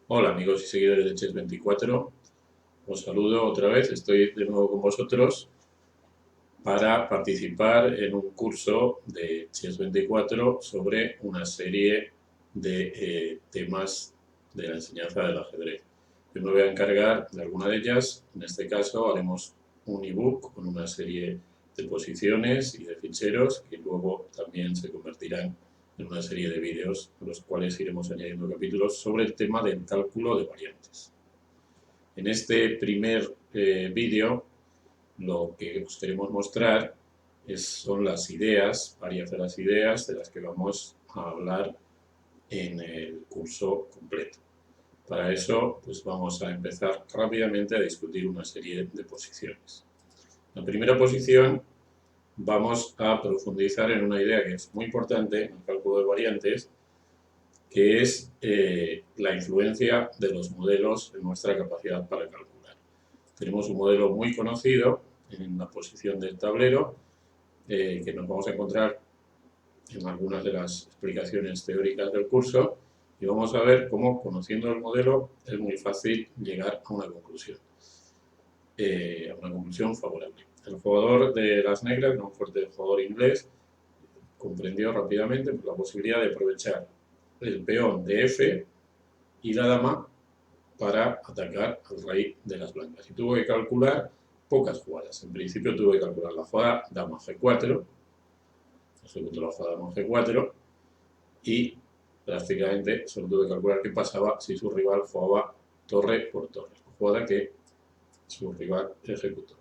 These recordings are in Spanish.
Hola amigos y seguidores de Chess24, os saludo otra vez, estoy de nuevo con vosotros para participar en un curso de Chess24 sobre una serie de temas de la enseñanza del ajedrez. Yo me voy a encargar de alguna de ellas, en este caso haremos un ebook con una serie de posiciones y de ficheros que luego también se convertirán en una serie de vídeos en los cuales iremos añadiendo capítulos sobre el tema del cálculo de variantes. En este primer vídeo lo que os queremos mostrar son las ideas, varias de las ideas de las que vamos a hablar en el curso completo. Para eso, pues vamos a empezar rápidamente a discutir una serie de posiciones. La primera posición vamos a profundizar en una idea que es muy importante en el cálculo de variantes, que es la influencia de los modelos en nuestra capacidad para calcular. Tenemos un modelo muy conocido en la posición del tablero, que nos vamos a encontrar en algunas de las explicaciones teóricas del curso, y vamos a ver cómo, conociendo el modelo, es muy fácil llegar a una conclusión favorable. El jugador de las negras, un fuerte jugador inglés, comprendió rápidamente la posibilidad de aprovechar el peón de F y la dama para atacar al rey de las blancas. Y tuvo que calcular pocas jugadas. En principio tuvo que calcular la jugada dama G4, ejecutó la jugada dama G4 y prácticamente solo tuvo que calcular qué pasaba si su rival jugaba torre por torre, jugada que su rival ejecutó.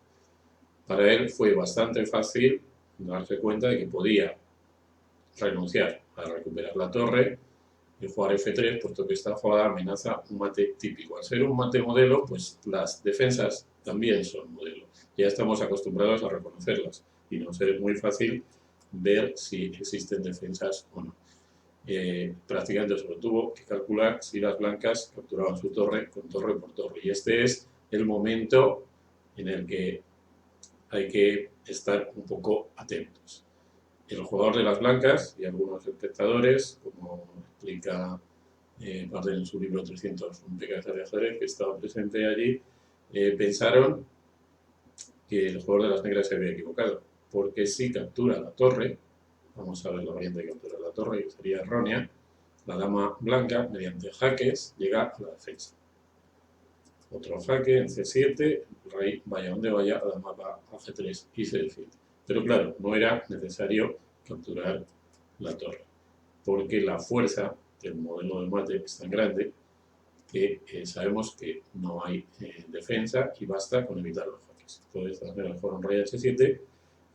Para él fue bastante fácil darse cuenta de que podía renunciar a recuperar la torre y jugar F3, puesto que esta jugada amenaza un mate típico. Al ser un mate modelo, pues las defensas también son modelo. Ya estamos acostumbrados a reconocerlas y nos es muy fácil ver si existen defensas o no. Prácticamente solo tuvo que calcular si las blancas capturaban su torre con torre por torre. Y este es el momento en el que hay que estar un poco atentos. El jugador de las blancas y algunos espectadores, como explica Barden en su libro 300 rompecabezas de ajedrez, que estaba presente allí, pensaron que el jugador de las negras se había equivocado, porque si captura la torre, vamos a ver la variante de capturar la torre, que sería errónea, la dama blanca, mediante jaques, llega a la defensa. Otro jaque en C7, el rey vaya donde vaya, la dama va a G3 y se defiende. Pero claro, no era necesario capturar la torre, porque la fuerza del modelo de mate es tan grande que sabemos que no hay defensa y basta con evitar los jaques. Entonces, las negras jugaron rey H7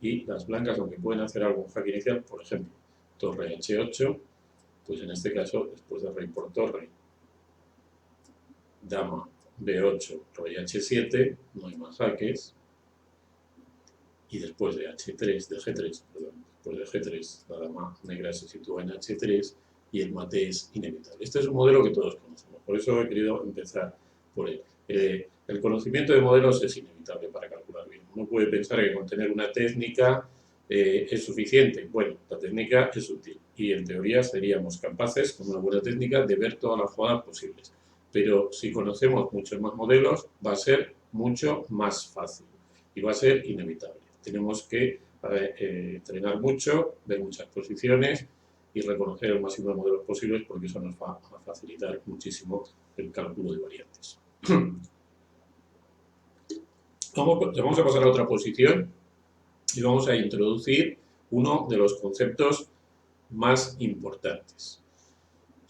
y las blancas, aunque pueden hacer algún jaque inicial, por ejemplo, torre H8, pues en este caso, después de rey por torre, dama B8, rey H7, no hay más jaques, y después de H3, de G3, perdón, después de G3, la dama negra se sitúa en H3 y el mate es inevitable. Este es un modelo que todos conocemos, por eso he querido empezar por él. El conocimiento de modelos es inevitable para calcular bien. Uno puede pensar que con tener una técnica es suficiente. Bueno, la técnica es útil y en teoría seríamos capaces, con una buena técnica, de ver todas las jugadas posibles. Pero si conocemos muchos más modelos, va a ser mucho más fácil y va a ser inevitable. Tenemos que entrenar mucho, ver muchas posiciones y reconocer el máximo de modelos posibles, porque eso nos va a facilitar muchísimo el cálculo de variantes. Vamos a pasar a otra posición y vamos a introducir uno de los conceptos más importantes.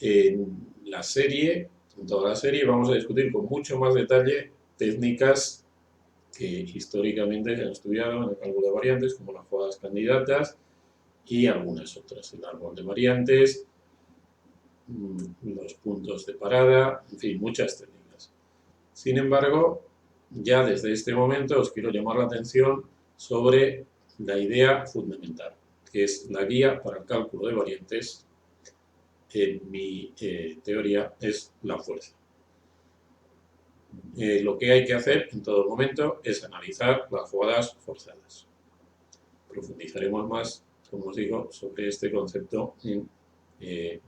En la serie, en toda la serie, vamos a discutir con mucho más detalle técnicas que históricamente se han estudiado en el cálculo de variantes, como las jugadas candidatas y algunas otras, el árbol de variantes, los puntos de parada, en fin, muchas técnicas. Sin embargo, ya desde este momento os quiero llamar la atención sobre la idea fundamental, que es la guía para el cálculo de variantes. En mi teoría es la fuerza. Lo que hay que hacer en todo momento es analizar las jugadas forzadas. Profundizaremos más, como os digo, sobre este concepto en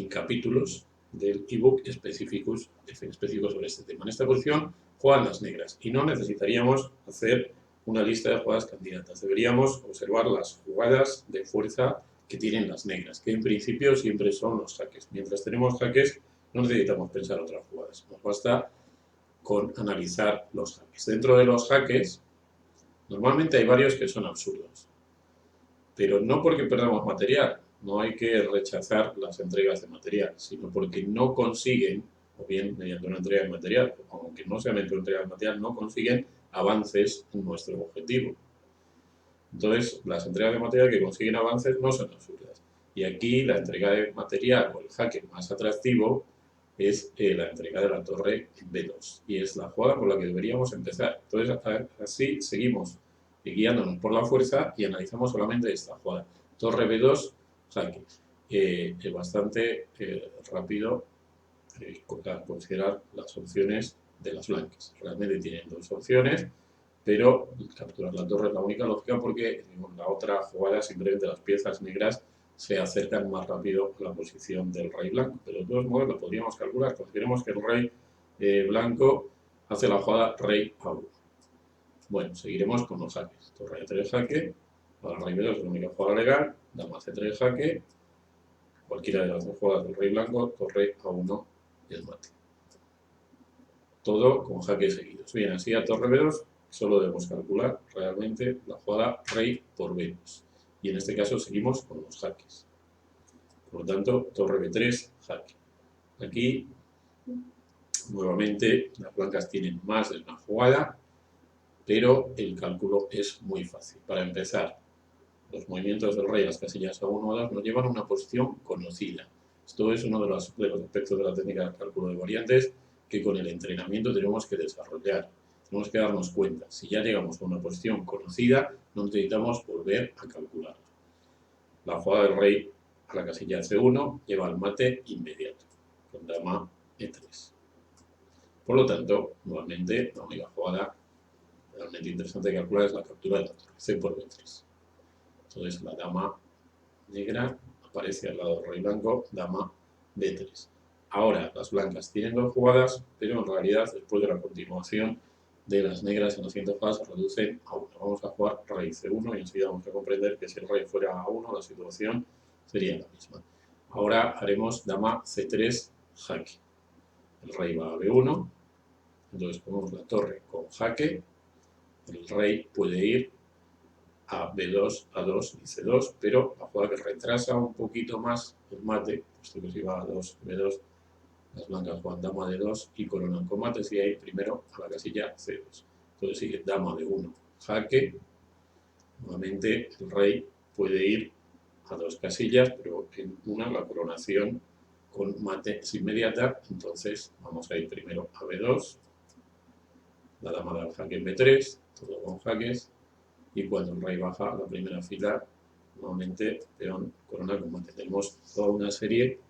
capítulos del ebook específico sobre este tema. En esta posición juegan las negras y no necesitaríamos hacer una lista de jugadas candidatas. Deberíamos observar las jugadas de fuerza que tienen las negras, que en principio siempre son los jaques. Mientras tenemos jaques, no necesitamos pensar otras jugadas. Nos basta con analizar los jaques. Dentro de los jaques, normalmente hay varios que son absurdos, pero no porque perdamos material. No hay que rechazar las entregas de material, sino porque no consiguen, o bien mediante una entrega de material, aunque no sea mediante una entrega de material, no consiguen avances en nuestro objetivo. Entonces, las entregas de material que consiguen avances no son absurdas. Y aquí la entrega de material o el jaque más atractivo es la entrega de la torre en B2. Y es la jugada por la que deberíamos empezar. Entonces, así seguimos guiándonos por la fuerza y analizamos solamente esta jugada. Torre B2, jaque. Es bastante rápido considerar las opciones de las blancas. Realmente tienen dos opciones, pero capturar la torre es la única lógica porque en la otra jugada simplemente las piezas negras se acercan más rápido a la posición del rey blanco. De los dos modos lo podríamos calcular. Consideremos que el rey blanco hace la jugada rey A1. Bueno, seguiremos con los jaques. Torre A3 jaque, para rey B2 es la única jugada legal, dama C3 jaque, cualquiera de las dos jugadas del rey blanco, torre A1 y el mate. Todo con jaques seguidos. Bien, así a torre B2 solo debemos calcular realmente la jugada rey por B2. Y en este caso seguimos con los jaques. Por lo tanto, torre B3, jaque. Aquí, nuevamente, las blancas tienen más de una jugada, pero el cálculo es muy fácil. Para empezar, los movimientos del rey a las casillas A1 o A2 nos llevan a una posición conocida. Esto es uno de los aspectos de la técnica de cálculo de variantes que con el entrenamiento tenemos que desarrollar. Tenemos que darnos cuenta. Si ya llegamos a una posición conocida, no necesitamos volver a calcularla. La jugada del rey a la casilla C1 lleva al mate inmediato, con dama E3. Por lo tanto, nuevamente, la única jugada realmente interesante de calcular es la captura de la torre, C por B3. Entonces la dama negra aparece al lado del rey blanco, dama B3. Ahora las blancas tienen dos jugadas, pero en realidad después de la continuación de las negras en las siguientes jugadas se reducen a una. Vamos a jugar rey C1 y enseguida vamos a comprender que si el rey fuera A1 la situación sería la misma. Ahora haremos dama C3 jaque. El rey va a B1, entonces ponemos la torre con jaque, el rey puede ir a B2, A2 y C2, pero la jugada que retrasa un poquito más el mate, puesto que si va a 2, B2, las blancas juegan dama D2 y coronan con mates y ahí primero a la casilla C2. Entonces sigue dama D1, jaque, nuevamente el rey puede ir a dos casillas, pero en una la coronación con mate es inmediata, entonces vamos a ir primero a B2, la dama da el jaque en B3, todo con jaques, y cuando el rey baja a la primera fila, nuevamente peón corona con mate. Tenemos toda una serie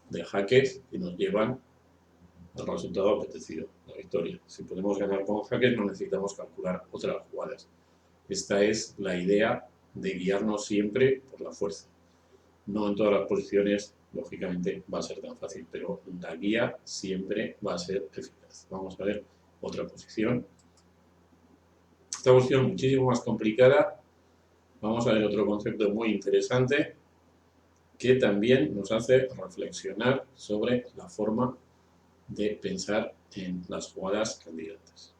de jaques que nos llevan al resultado apetecido, la victoria. Si podemos ganar con jaques no necesitamos calcular otras jugadas. Esta es la idea de guiarnos siempre por la fuerza. No en todas las posiciones, lógicamente, va a ser tan fácil, pero la guía siempre va a ser eficaz. Vamos a ver otra posición. Esta posición muchísimo más complicada. Vamos a ver otro concepto muy interesante que también nos hace reflexionar sobre la forma de pensar en las jugadas candidatas.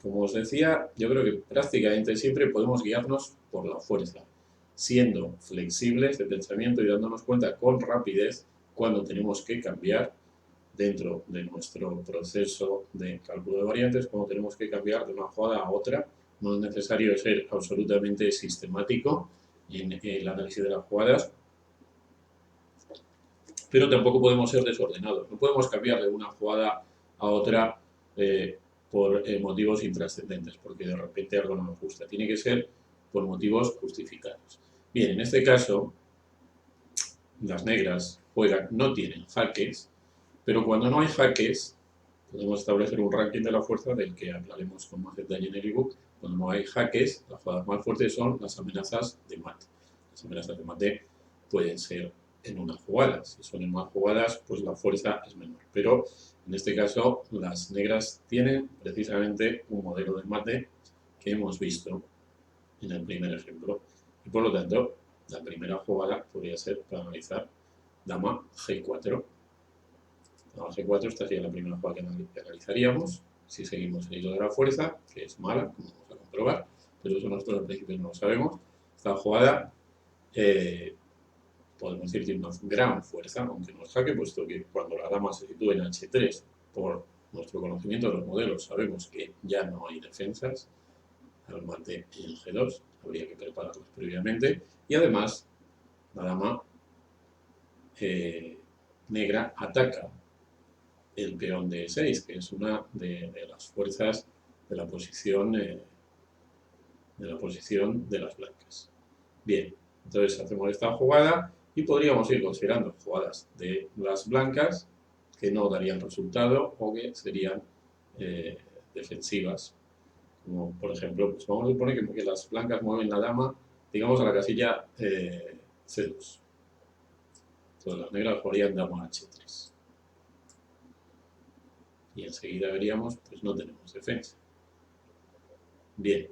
Como os decía, yo creo que prácticamente siempre podemos guiarnos por la fuerza, siendo flexibles de pensamiento y dándonos cuenta con rapidez cuando tenemos que cambiar dentro de nuestro proceso de cálculo de variantes, cuando tenemos que cambiar de una jugada a otra. No es necesario ser absolutamente sistemático en el análisis de las jugadas, pero tampoco podemos ser desordenados. No podemos cambiar de una jugada a otra por motivos intrascendentes, porque de repente algo no nos gusta. Tiene que ser por motivos justificados. Bien, en este caso, las negras juegan, no tienen jaques, pero cuando no hay jaques, podemos establecer un ranking de la fuerza del que hablaremos con más detalle en el ebook. Cuando no hay jaques, las jugadas más fuertes son las amenazas de mate. Las amenazas de mate pueden ser en una jugada. Si son en más jugadas, pues la fuerza es menor. Pero en este caso, las negras tienen precisamente un modelo de mate que hemos visto en el primer ejemplo. Y por lo tanto, la primera jugada podría ser para analizar dama G4. Dama G4, esta sería la primera jugada que analizaríamos. Si seguimos el hilo de la fuerza, que es mala, como vamos a comprobar, pero eso nosotros al principio no lo sabemos. Esta jugada podemos decir tiene una gran fuerza, aunque no es jaque, puesto que cuando la dama se sitúe en H3, por nuestro conocimiento de los modelos, sabemos que ya no hay defensas al mate en G2, habría que prepararlas previamente, y además la dama negra ataca el peón de E6, que es una de las fuerzas de la posición de las blancas. Bien, entonces hacemos esta jugada y podríamos ir considerando jugadas de las blancas que no darían resultado o que serían defensivas. Como por ejemplo, pues vamos a suponer que las blancas mueven la dama, digamos, a la casilla C2. Entonces las negras jugarían dama H3. Y enseguida veríamos, pues no tenemos defensa. Bien.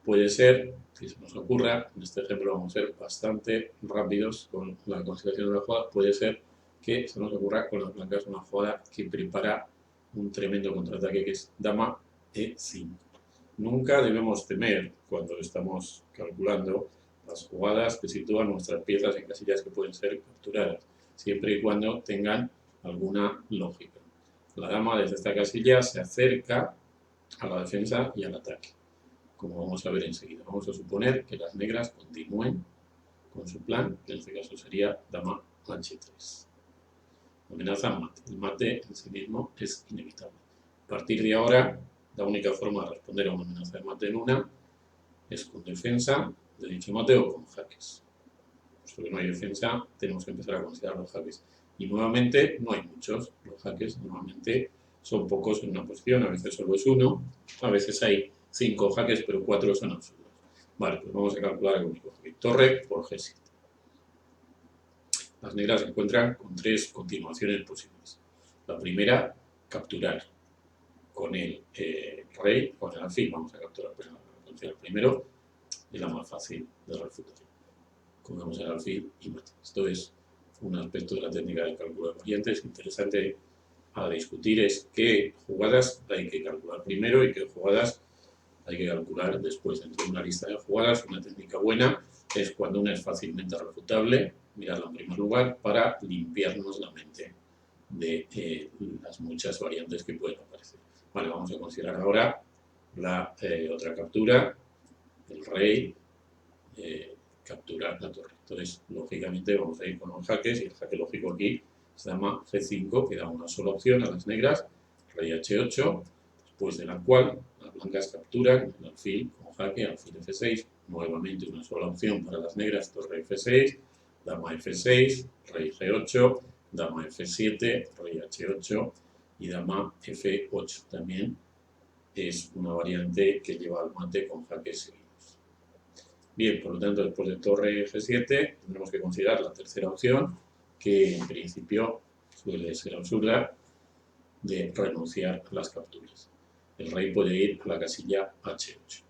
Puede ser, si se nos ocurra, en este ejemplo vamos a ser bastante rápidos con la consideración de la jugada, puede ser que se nos ocurra con las blancas una jugada que prepara un tremendo contraataque que es dama E5. Nunca debemos temer cuando estamos calculando las jugadas que sitúan nuestras piezas en casillas que pueden ser capturadas, siempre y cuando tengan alguna lógica. La dama desde esta casilla se acerca a la defensa y al ataque, como vamos a ver enseguida. Vamos a suponer que las negras continúen con su plan, que en este caso sería dama H3. Amenaza mate. El mate en sí mismo es inevitable. A partir de ahora, la única forma de responder a una amenaza de mate en una es con defensa de dicho mate o con jaques. Puesto que no hay defensa, tenemos que empezar a considerar los jaques. Y nuevamente, no hay muchos. Los jaques normalmente son pocos en una posición, a veces solo es uno, a veces hay 5 jaques, pero 4 son absurdos. Vale, pues vamos a calcular el único jaque. Torre por G7. Las negras se encuentran con 3 continuaciones posibles. La primera, capturar con el rey, con el alfil, vamos a capturar el primero, es la más fácil de refutar. Cogemos el alfil y mate. Esto es un aspecto de la técnica del cálculo de variantes interesante a discutir, es qué jugadas hay que calcular primero y qué jugadas hay que calcular después. Dentro de una lista de jugadas, una técnica buena es cuando una es fácilmente refutable, mirarla en primer lugar para limpiarnos la mente de las muchas variantes que pueden aparecer. Vale, vamos a considerar ahora la otra captura, el rey, capturar la torre. Entonces, lógicamente, vamos a ir con los jaques y el jaque lógico aquí es dama G5, que da una sola opción a las negras, rey H8, después de la cual las blancas capturan el alfil con jaque, alfil F6, nuevamente una sola opción para las negras, torre F6, dama F6, rey G8, dama F7, rey H8 y dama F8. También es una variante que lleva al mate con jaques seguidos. Bien, por lo tanto, después de torre G7 tendremos que considerar la tercera opción, que en principio suele ser absurda, de renunciar a las capturas. El rey puede ir a la casilla H8.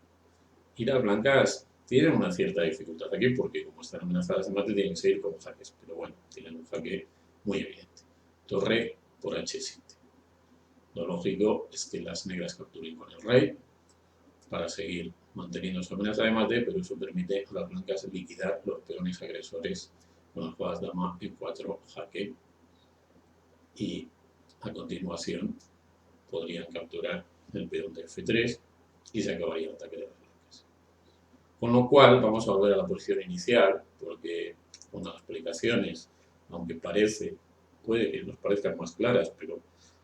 Y las blancas tienen una cierta dificultad aquí porque como están amenazadas de mate tienen que seguir con jaques, pero bueno, tienen un jaque muy evidente. Torre por H7. Lo lógico es que las negras capturen con el rey para seguir manteniendo su amenaza de mate, pero eso permite a las blancas liquidar los peones agresores con las jugadas dama E4 jaque y a continuación podrían capturar el peón de F3 y se acabaría el ataque de las blancas. Con lo cual vamos a volver a la posición inicial porque con las explicaciones, aunque puede que nos parezcan más claras, pero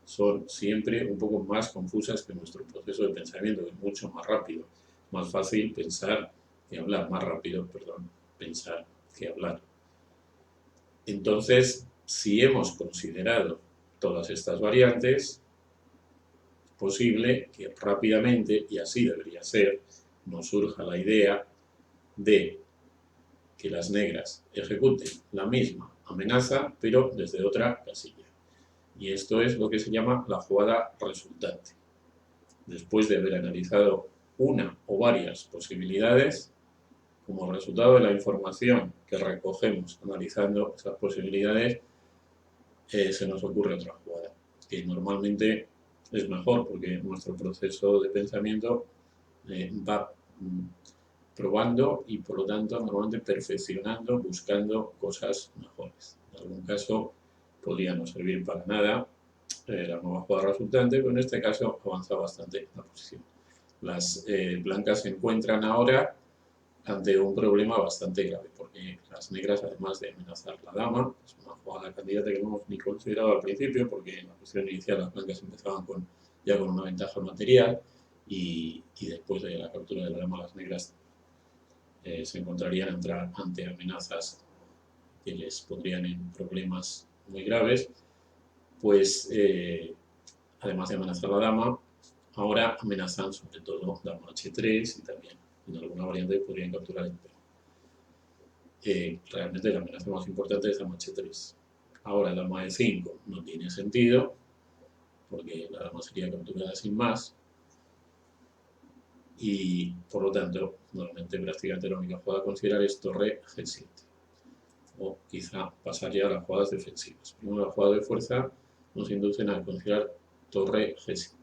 son siempre un poco más confusas que nuestro proceso de pensamiento, que es mucho más rápido. Más fácil pensar que hablar, más rápido, perdón, pensar que hablar. Entonces, si hemos considerado todas estas variantes, es posible que rápidamente, y así debería ser, nos surja la idea de que las negras ejecuten la misma amenaza, pero desde otra casilla. Y esto es lo que se llama la jugada resultante. Después de haber analizado una o varias posibilidades, como resultado de la información que recogemos analizando esas posibilidades, se nos ocurre otra jugada, que normalmente es mejor porque nuestro proceso de pensamiento va probando y por lo tanto normalmente perfeccionando, buscando cosas mejores. En algún caso podría no servir para nada la nueva jugada resultante, pero en este caso avanza bastante la posición. Las blancas se encuentran ahora ante un problema bastante grave, porque las negras, además de amenazar la dama, es una jugada candidata que no hemos ni considerado al principio, porque en la posición inicial las blancas empezaban ya con una ventaja material, y después de la captura de la dama, las negras se encontrarían ante amenazas que les pondrían en problemas muy graves, pues además de amenazar la dama, ahora amenazan sobre todo dama h3 y también en alguna variante podrían capturar el peón. Realmente la amenaza más importante es dama h3. Ahora dama e5 no tiene sentido, porque la dama sería capturada sin más, y por lo tanto, normalmente prácticamente la única jugada a considerar es torre g7. O quizá pasar ya a las jugadas defensivas. Primero, la jugada de fuerza nos inducen a considerar torre g7.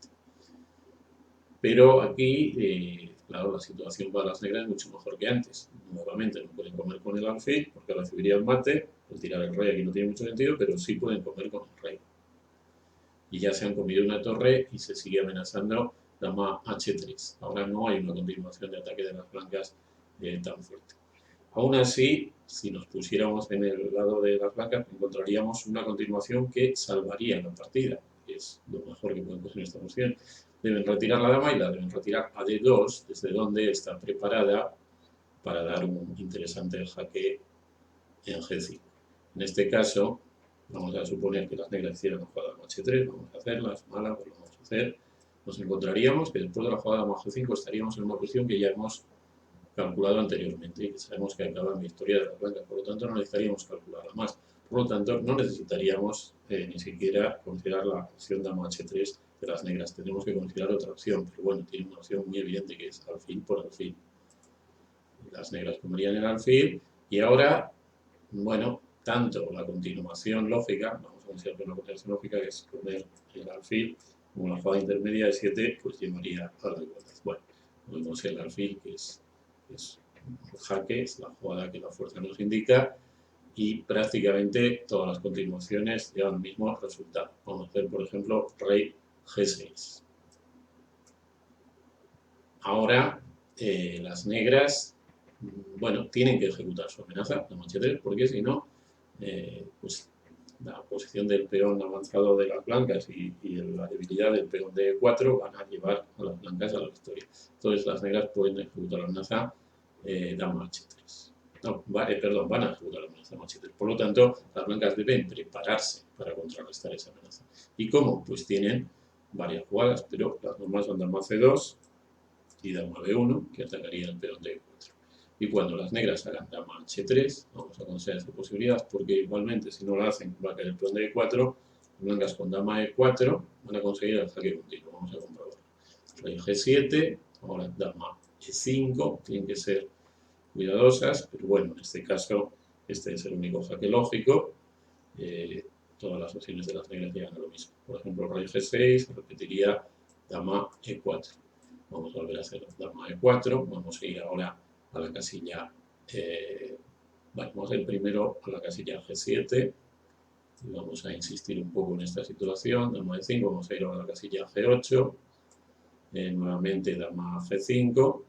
Pero aquí, claro, la situación para las negras es mucho mejor que antes. Nuevamente no pueden comer con el alfil porque recibirían mate. El tirar el rey aquí no tiene mucho sentido, pero sí pueden comer con el rey. Y ya se han comido una torre y se sigue amenazando dama h3. Ahora no hay una continuación de ataque de las blancas tan fuerte. Aún así, si nos pusiéramos en el lado de las blancas, encontraríamos una continuación que salvaría la partida, que es lo mejor que podemos hacer en esta posición. Deben retirar la dama y la deben retirar a d2, desde donde está preparada para dar un interesante jaque en g5. En este caso, vamos a suponer que las negras hicieran la jugada dama h3, vamos a hacerla, es mala, pues lo vamos a hacer. Nos encontraríamos que después de la jugada dama g5 estaríamos en una posición que ya hemos calculado anteriormente y que sabemos que acaba en victoria de las blancas, por lo tanto no necesitaríamos calcularla más. Por lo tanto, no necesitaríamos ni siquiera considerar la opción dama h3 de las negras. Tenemos que considerar otra opción, pero bueno, tiene una opción muy evidente que es alfil por alfil. Las negras comerían el alfil y ahora, bueno, tanto la continuación lógica, vamos a considerar una continuación lógica que es comer el alfil, como la jugada intermedia de 7, pues llevaría a la igualdad. Bueno, vemos el alfil que es un jaque, es la jugada que la fuerza nos indica y prácticamente todas las continuaciones llevan el mismo resultado. Vamos a hacer, por ejemplo, rey g6. Ahora las negras, bueno, tienen que ejecutar su amenaza, dama h3, porque si no, pues la posición del peón avanzado de las blancas y la debilidad del peón de e4 van a llevar a las blancas a la victoria. Entonces las negras pueden ejecutar la amenaza dama h3. No, perdón, van a ejecutar la amenaza dama h3. Por lo tanto, las blancas deben prepararse para contrarrestar esa amenaza. ¿Y cómo? Pues tienen varias jugadas, pero las normales son dama c2 y dama b1, que atacaría el peón de e4. Y cuando las negras hagan dama h3, vamos a considerar esta posibilidad, porque igualmente si no la hacen va a caer el peón de e4, las blancas con dama e4 van a conseguir el jaque continuo, vamos a comprobarlo. Rey g7, ahora dama e5, tienen que ser cuidadosas, pero bueno, en este caso este es el único jaque lógico, todas las opciones de las negras llegan a lo mismo. Por ejemplo, rey g6, repetiría dama e4. Vamos a volver a hacer dama e4, vamos a ir ahora a la casilla, vamos a ir primero a la casilla g7, y vamos a insistir un poco en esta situación, dama e5, vamos a ir ahora a la casilla g8, nuevamente dama g5,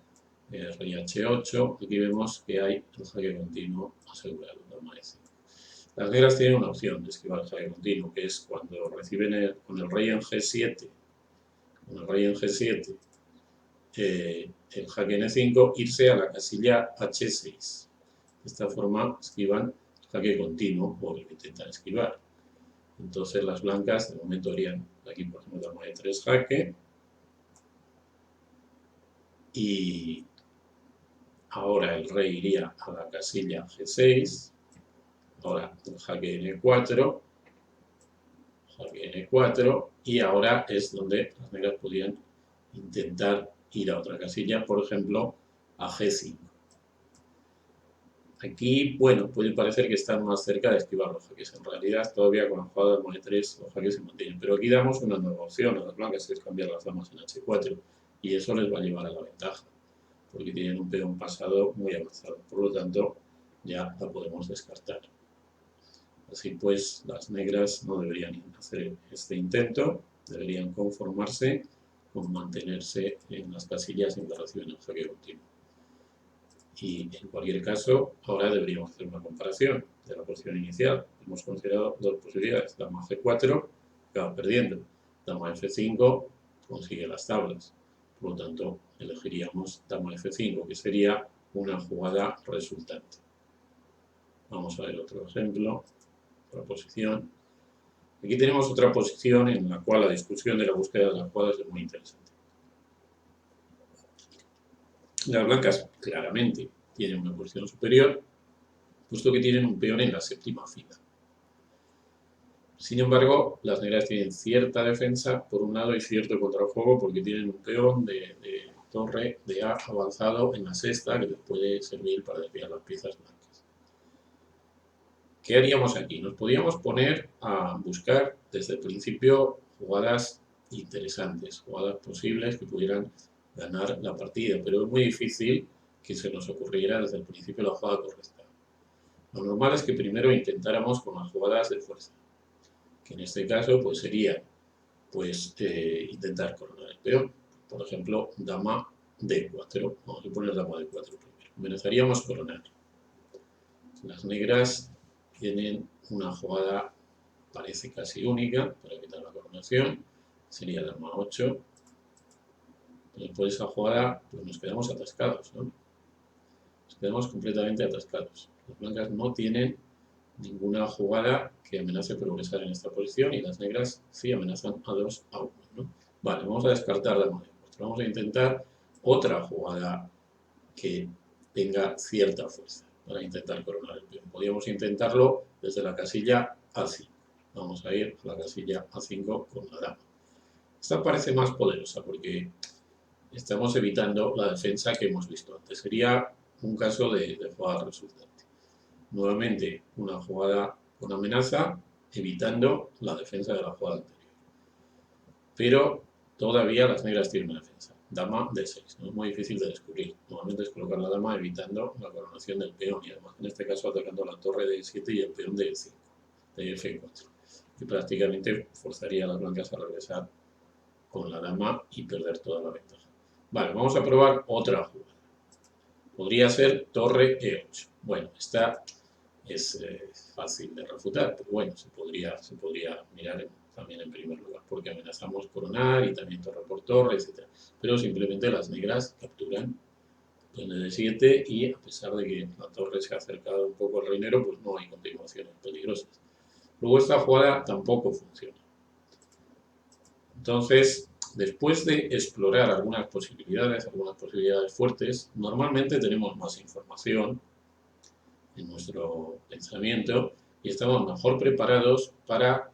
rey h8, aquí vemos que hay el jaque continuo asegurado, dama e5. Las negras tienen una opción de esquivar el jaque continuo, que es cuando reciben con el rey en g7, el jaque n5, irse a la casilla h6. De esta forma esquivan el jaque continuo o el que intentan esquivar. Entonces las blancas de momento harían aquí, por ejemplo, dama e3 jaque. Y Ahora el rey iría a la casilla G6. Ahora el jaque N4. Jaque N4. Y ahora es donde las negras podrían intentar ir a otra casilla, por ejemplo, a G5. Aquí, bueno, puede parecer que están más cerca de esquivar los jaques. En realidad, todavía con la jugada de dama E3 los jaques se mantienen. Pero aquí damos una nueva opción a las blancas, que es cambiar las damas en H4. Y eso les va a llevar a la ventaja, porque tienen un peón pasado muy avanzado. Por lo tanto, ya la podemos descartar. Así pues, las negras no deberían hacer este intento, deberían conformarse con mantenerse en las casillas en la relación en jaque continuo. Y en cualquier caso, ahora deberíamos hacer una comparación de la posición inicial. Hemos considerado dos posibilidades. Dama G4 acaba perdiendo. Dama F5 consigue las tablas. Por lo tanto, elegiríamos dama F5, que sería una jugada resultante. Vamos a ver otro ejemplo, otra posición. Aquí tenemos otra posición en la cual la discusión de la búsqueda de las jugadas es muy interesante. Las blancas claramente tienen una posición superior, puesto que tienen un peón en la séptima fila. Sin embargo, las negras tienen cierta defensa por un lado y cierto contrajuego porque tienen un peón de torre de A avanzado en la sexta que les puede servir para desviar las piezas blancas. ¿Qué haríamos aquí? Nos podríamos poner a buscar desde el principio jugadas interesantes, jugadas posibles que pudieran ganar la partida, pero es muy difícil que se nos ocurriera desde el principio la jugada correcta. Lo normal es que primero intentáramos con las jugadas de fuerza, que en este caso pues sería intentar coronar el peón. Por ejemplo, dama D4. Vamos a poner dama D4 primero. Amenazaríamos coronar. Las negras tienen una jugada, parece casi única, para evitar la coronación. Sería dama 8. Después de esa jugada, pues nos quedamos atascados, ¿no? Nos quedamos completamente atascados. Las blancas no tienen ninguna jugada que amenace progresar en esta posición y las negras sí amenazan a 2 a 1, ¿no? Vale, vamos a descartar dama D4. Vamos a intentar otra jugada que tenga cierta fuerza para intentar coronar el peón. Podríamos intentarlo desde la casilla A5. Vamos a ir a la casilla A5 con la dama. Esta parece más poderosa porque estamos evitando la defensa que hemos visto antes. Sería un caso de jugada resultante. Nuevamente, una jugada con amenaza, evitando la defensa de la jugada anterior. Pero todavía las negras tienen una defensa. Dama D6. No es muy difícil de descubrir. Nuevamente es colocar la dama evitando la coronación del peón y además en este caso atacando la torre de E7 y el peón de E5, de F4. Que prácticamente forzaría a las blancas a regresar con la dama y perder toda la ventaja. Vale, vamos a probar otra jugada. Podría ser torre E8. Bueno, esta es fácil de refutar, pero bueno, se podría mirar también en primer lugar, porque amenazamos coronar y también torre por torre, etc. Pero simplemente las negras capturan el D7 y a pesar de que la torre se ha acercado un poco al reinero, pues no hay continuaciones peligrosas. Luego esta jugada tampoco funciona. Entonces, después de explorar algunas posibilidades fuertes, normalmente tenemos más información en nuestro pensamiento y estamos mejor preparados para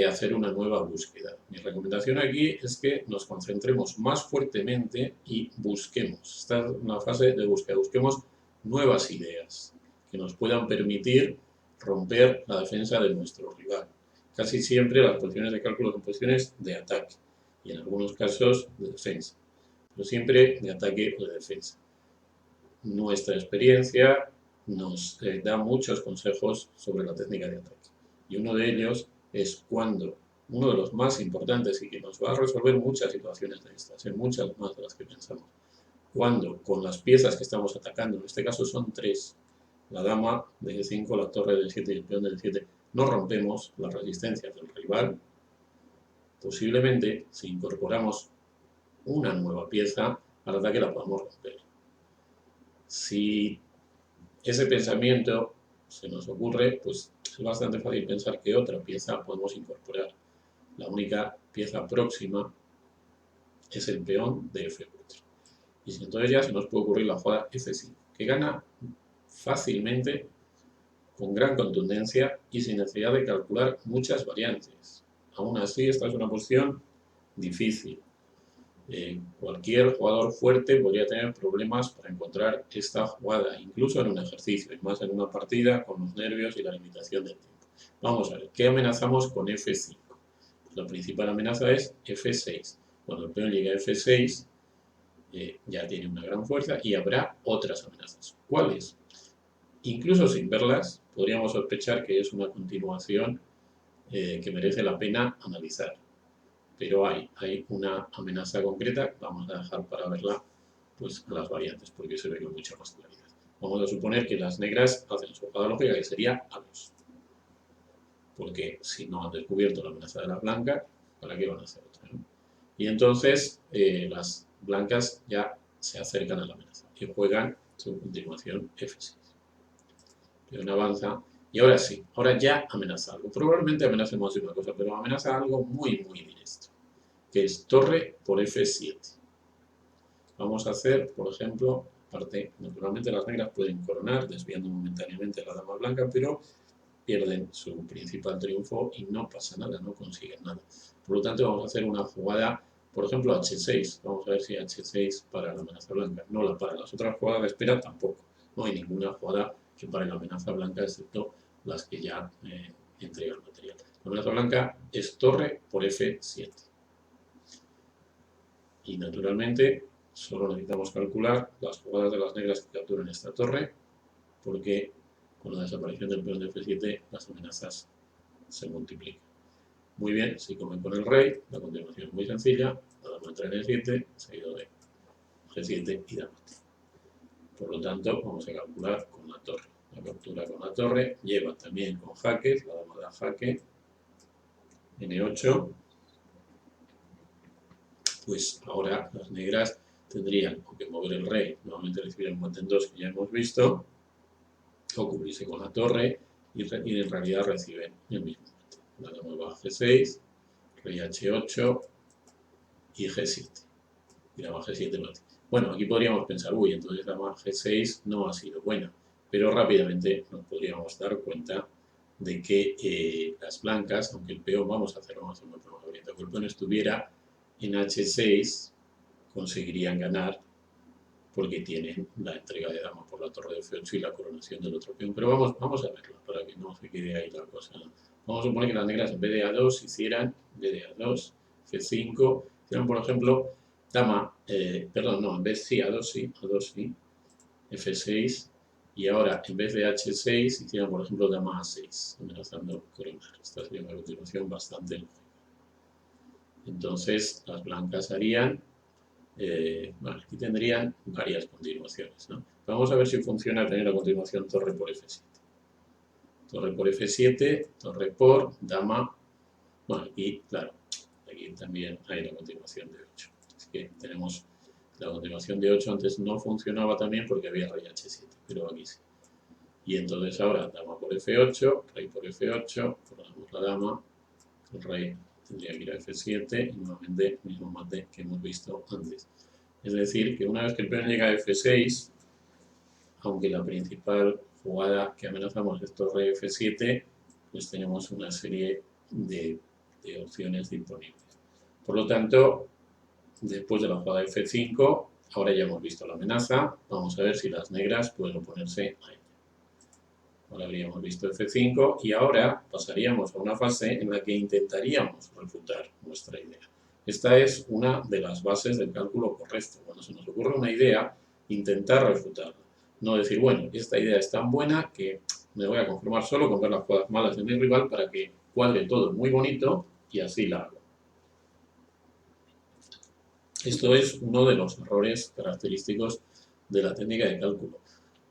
hacer una nueva búsqueda. Mi recomendación aquí es que nos concentremos más fuertemente y busquemos. Esta es una fase de búsqueda. Busquemos nuevas ideas que nos puedan permitir romper la defensa de nuestro rival. Casi siempre las posiciones de cálculo son posiciones de ataque y en algunos casos de defensa, pero siempre de ataque o de defensa. Nuestra experiencia nos da muchos consejos sobre la técnica de ataque y uno de ellos es cuando, uno de los más importantes y que nos va a resolver muchas situaciones de estas, muchas más de las que pensamos, cuando con las piezas que estamos atacando, en este caso son 3, la dama de E5, la torre de E7 y el peón de E7, no rompemos las resistencias del rival, posiblemente si incorporamos una nueva pieza al ataque la podamos romper. Si ese pensamiento se nos ocurre, pues es bastante fácil pensar que otra pieza podemos incorporar. La única pieza próxima es el peón de F4. Y entonces ya se nos puede ocurrir la jugada F5, que gana fácilmente, con gran contundencia y sin necesidad de calcular muchas variantes. Aún así, esta es una posición difícil. Cualquier jugador fuerte podría tener problemas para encontrar esta jugada, incluso en un ejercicio, y más en una partida con los nervios y la limitación del tiempo. Vamos a ver, ¿qué amenazamos con F5? La principal amenaza es F6. Cuando el peón llegue a F6, ya tiene una gran fuerza y habrá otras amenazas. ¿Cuáles? Incluso sin verlas, podríamos sospechar que es una continuación que merece la pena analizar. Pero hay una amenaza concreta, vamos a dejar para verla pues las variantes, porque se ve con mucha más claridad. Vamos a suponer que las negras hacen su jugada lógica, que sería A2. Porque si no han descubierto la amenaza de las blancas, ¿para qué van a hacer otra? ¿No? Y entonces las blancas ya se acercan a la amenaza y juegan su continuación F6. Peón avanza y ahora sí, ahora ya amenaza algo. Probablemente amenace más de una cosa, pero amenaza algo muy, muy directo, que es torre por F7. Vamos a hacer, por ejemplo, naturalmente las negras pueden coronar, desviando momentáneamente a la dama blanca, pero pierden su principal triunfo y no pasa nada, no consiguen nada. Por lo tanto, vamos a hacer una jugada, por ejemplo, H6. Vamos a ver si H6 para la amenaza blanca. No la para. Las otras jugadas de espera tampoco. No hay ninguna jugada que pare la amenaza blanca, excepto las que ya entregan material. La amenaza blanca es torre por F7. Y naturalmente, solo necesitamos calcular las jugadas de las negras que capturan esta torre, porque con la desaparición del peón de F7 las amenazas se multiplican. Muy bien, si comen con el rey, la continuación es muy sencilla, la dama entra en E7, seguido de G7 y dama. Por lo tanto, vamos a calcular con la torre. La captura con la torre lleva también con jaques, la dama da jaque, N8, pues ahora las negras tendrían que mover el rey, nuevamente recibir el mate en 2 que ya hemos visto, o cubrirse con la torre y en realidad reciben el mismo mate. La dama va a G6, rey H8 y G7. Y dama G7 mate. Bueno, aquí podríamos pensar, uy, entonces dama G6 no ha sido buena, pero rápidamente nos podríamos dar cuenta de que las blancas, aunque el peón, vamos a hacer una prueba ahorita, que el peón estuviera en H6, conseguirían ganar porque tienen la entrega de dama por la torre de F8 y la coronación del otro peón. Pero vamos a verlo para que no se quede ahí la cosa. Vamos a suponer que las negras en vez de A2 hicieran, en vez de A2, F5, hicieran por ejemplo dama, perdón, no, en vez sí, A2 sí, F6, y ahora en vez de H6 hicieran por ejemplo dama A6, amenazando coronar. Esta sería una continuación bastante lógica. Entonces las blancas harían, bueno, aquí tendrían varias continuaciones, ¿no? Vamos a ver si funciona tener a continuación torre por F7. Torre por F7, torre por dama, bueno, aquí, claro, aquí también hay la continuación de 8. Así que tenemos la continuación de 8, antes no funcionaba también porque había rey H7, pero aquí sí. Y entonces ahora dama por F8, rey por F8, coronamos la dama, el rey tendría que ir a F7 y nuevamente el mismo mate que hemos visto antes. Es decir, que una vez que el peón llega a F6, aunque la principal jugada que amenazamos es torre F7, pues tenemos una serie de opciones disponibles. Por lo tanto, después de la jugada F5, ahora ya hemos visto la amenaza, vamos a ver si las negras pueden oponerse a ella. Ahora habríamos visto F5 y ahora pasaríamos a una fase en la que intentaríamos refutar nuestra idea. Esta es una de las bases del cálculo correcto. Cuando se nos ocurre una idea, intentar refutarla. No decir, bueno, esta idea es tan buena que me voy a conformar solo con ver las jugadas malas de mi rival para que cuadre todo muy bonito y así la hago. Esto es uno de los errores característicos de la técnica de cálculo.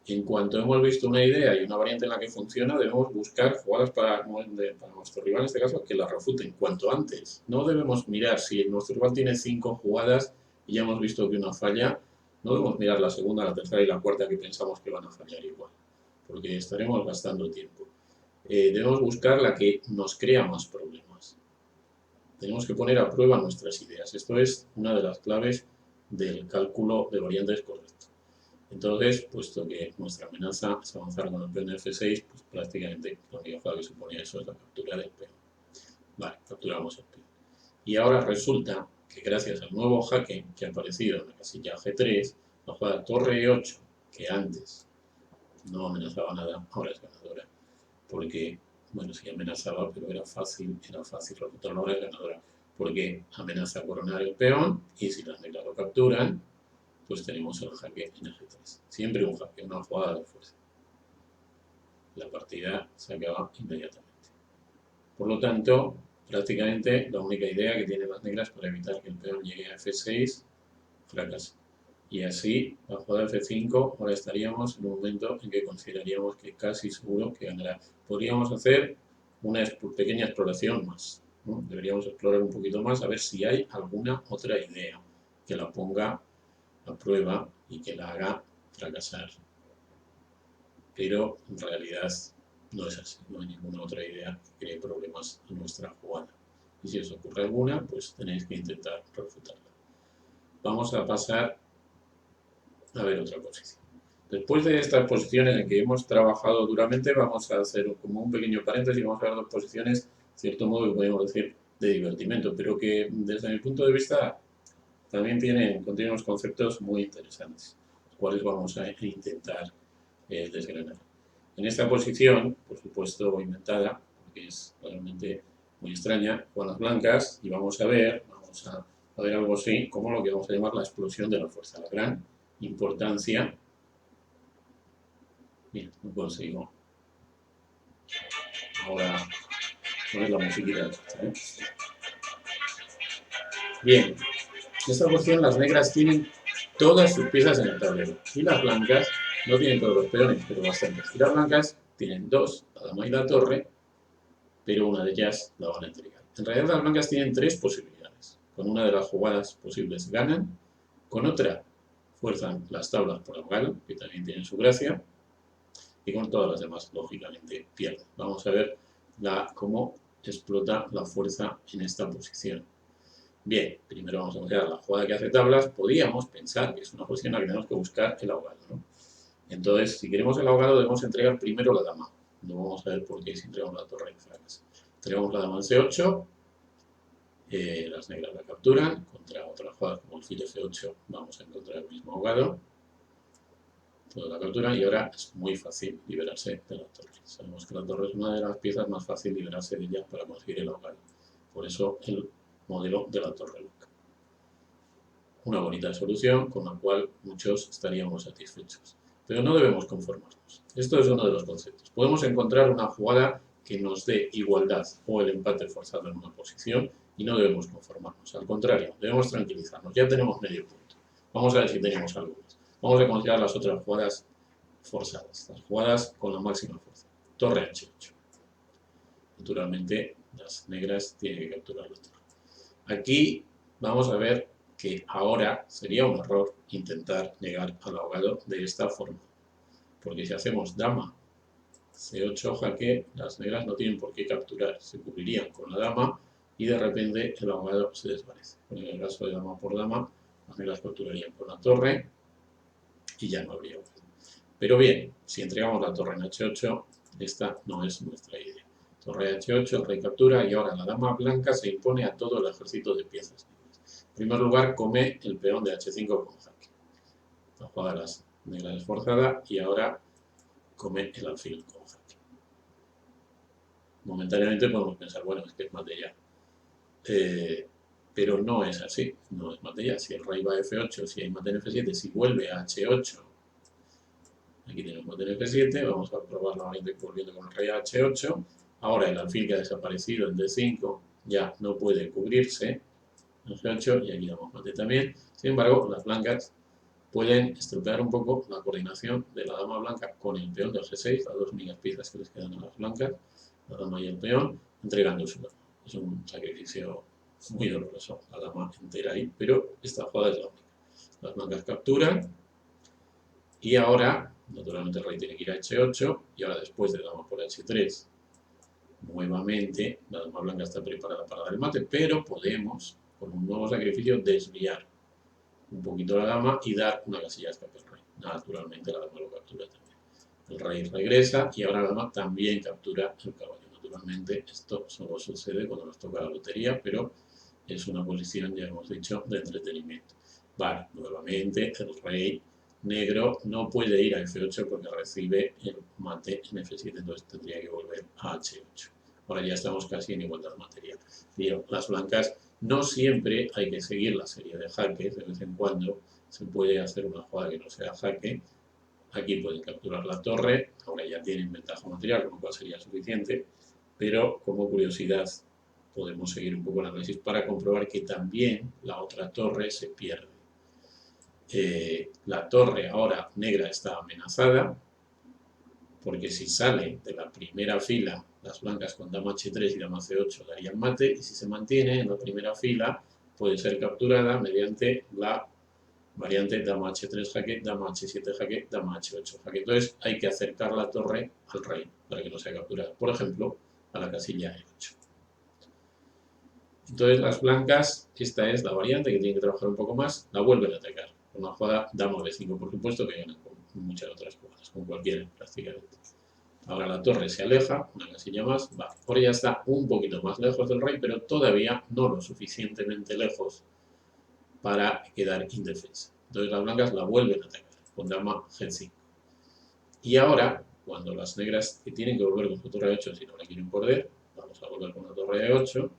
En cuanto hemos visto una idea y una variante en la que funciona, debemos buscar jugadas para nuestro rival, en este caso, que la refuten cuanto antes. No debemos mirar si nuestro rival tiene 5 jugadas y ya hemos visto que una falla, no debemos mirar la segunda, la tercera y la cuarta que pensamos que van a fallar igual, porque estaremos gastando tiempo. Debemos buscar la que nos crea más problemas. Tenemos que poner a prueba nuestras ideas. Esto es una de las claves del cálculo de variantes correcto. Entonces, puesto que nuestra amenaza es avanzar con el peón de F6, pues prácticamente la única jugada que suponía eso es la captura del peón. Vale, capturamos el peón. Y ahora resulta que gracias al nuevo jaque que ha aparecido en la casilla G3, la jugada torre E8, que antes no amenazaba nada, ahora es ganadora. Porque, bueno, sí amenazaba, pero era fácil refutarlo, ahora es ganadora. Porque amenaza a coronar el peón y si las negras lo capturan, pues tenemos el jaque en el G3. Siempre un jaque, una jugada de fuerza. La partida se acaba inmediatamente. Por lo tanto, prácticamente la única idea que tienen las negras para evitar que el peón llegue a F6 fracasa. Y así, la jugada F5, ahora estaríamos en un momento en que consideraríamos que casi seguro que ganará. Podríamos hacer una pequeña exploración más, ¿no? Deberíamos explorar un poquito más a ver si hay alguna otra idea que la ponga a prueba y que la haga fracasar. Pero en realidad no es así, no hay ninguna otra idea que cree problemas en nuestra jugada. Y si os ocurre alguna, pues tenéis que intentar refutarla. Vamos a pasar a ver otra posición. Después de estas posiciones en que hemos trabajado duramente, vamos a hacer como un pequeño paréntesis y vamos a ver dos posiciones, de cierto modo que podemos decir de divertimento, pero que desde mi punto de vista también contienen unos conceptos muy interesantes, los cuales vamos a intentar desgranar. En esta posición, por supuesto inventada, porque es realmente muy extraña, con las blancas, y vamos a ver algo así, como lo que vamos a llamar la explosión de la fuerza, la gran importancia. Bien, no consigo ahora poner la musiquita. ¿Eh? Bien, en esta posición las negras tienen todas sus piezas en el tablero y las blancas no tienen todos los peones, pero bastantes. Y las blancas tienen dos, la dama y la torre, pero una de ellas la van a entregar. En realidad las blancas tienen tres posibilidades. Con una de las jugadas posibles ganan, con otra fuerzan las tablas por abogado, que también tienen su gracia, y con todas las demás, lógicamente, pierden. Vamos a ver cómo explota la fuerza en esta posición. Bien, primero vamos a mirar la jugada que hace tablas. Podríamos pensar que es una posición en la que tenemos que buscar el ahogado, ¿no? Entonces, si queremos el ahogado, debemos entregar primero la dama. No vamos a ver por qué si entregamos la torre en fracasa. Entregamos la dama en C8, las negras la capturan, contra otra jugada como el fil F8 vamos a encontrar el mismo ahogado. Toda la captura y ahora es muy fácil liberarse de la torre. Sabemos que la torre es una de las piezas más fácil liberarse de ella para conseguir el ahogado. Por eso el modelo de la torre loca. Una bonita solución con la cual muchos estaríamos satisfechos. Pero no debemos conformarnos. Esto es uno de los conceptos. Podemos encontrar una jugada que nos dé igualdad o el empate forzado en una posición y no debemos conformarnos. Al contrario, debemos tranquilizarnos. Ya tenemos medio punto. Vamos a ver si tenemos algunas. Vamos a considerar las otras jugadas forzadas, las jugadas con la máxima fuerza. Torre H8. Naturalmente, las negras tienen que capturar la torre. Aquí vamos a ver que ahora sería un error intentar llegar al ahogado de esta forma. Porque si hacemos dama C8 jaque, las negras no tienen por qué capturar. Se cubrirían con la dama y de repente el ahogado se desvanece. En el caso de dama por dama, las negras capturarían con la torre y ya no habría ahogado. Pero bien, si entregamos la torre en H8, esta no es nuestra idea. Torre H8, rey captura y ahora la dama blanca se impone a todo el ejército de piezas negras. En primer lugar, come el peón de H5 con jaque. La jugada de las negras es forzada y ahora come el alfil con jaque. Momentáneamente podemos pensar, bueno, es que es mate ya. Pero no es así, no es mate ya. Si el rey va a F8, si hay mate en F7, si vuelve a H8, aquí tenemos mate en F7, vamos a probar nuevamente volviendo con el rey a H8. Ahora el alfil que ha desaparecido en D5 ya no puede cubrirse en G8 y aquí damos mate también. Sin embargo, las blancas pueden estropear un poco la coordinación de la dama blanca con el peón del G6, las dos únicas piezas que les quedan a las blancas, la dama y el peón, entregando su dama. Es un sacrificio muy doloroso, la dama entera ahí, pero esta jugada es la única. Las blancas capturan y ahora, naturalmente el rey tiene que ir a H8 y ahora después de dama por H3, nuevamente la dama blanca está preparada para dar el mate, pero podemos, con un nuevo sacrificio, desviar un poquito la dama y dar una casilla de escape al rey. Naturalmente la dama lo captura también. El rey regresa y ahora la dama también captura el caballo. Naturalmente esto solo sucede cuando nos toca la lotería, pero es una posición, ya hemos dicho, de entretenimiento. Vale, nuevamente el rey negro no puede ir a F8 porque recibe el mate en F7, entonces tendría que volver a H8. Ahora ya estamos casi en igualdad material. Pero las blancas no siempre hay que seguir la serie de jaques, de vez en cuando se puede hacer una jugada que no sea jaque. Aquí pueden capturar la torre, ahora ya tienen ventaja material, con lo cual sería suficiente, pero como curiosidad podemos seguir un poco el análisis para comprobar que también la otra torre se pierde. La torre ahora negra está amenazada, porque si sale de la primera fila las blancas con dama h3 y dama c8 darían mate, y si se mantiene en la primera fila puede ser capturada mediante la variante dama h3 jaque, dama h7 jaque, dama h8 jaque. Entonces hay que acercar la torre al rey para que no sea capturada. Por ejemplo, a la casilla e8. Entonces las blancas, esta es la variante que tienen que trabajar un poco más, la vuelven a atacar. Con una jugada dama b5, por supuesto, que ganan con muchas otras jugadas, con cualquiera prácticamente. Ahora la torre se aleja, una casilla más, va. Ahora ya está un poquito más lejos del rey, pero todavía no lo suficientemente lejos para quedar indefensa. Entonces las blancas la vuelven a atacar con dama g5. Y ahora, cuando las negras que tienen que volver con su torre e8 si no la quieren perder, vamos a volver con la torre e8.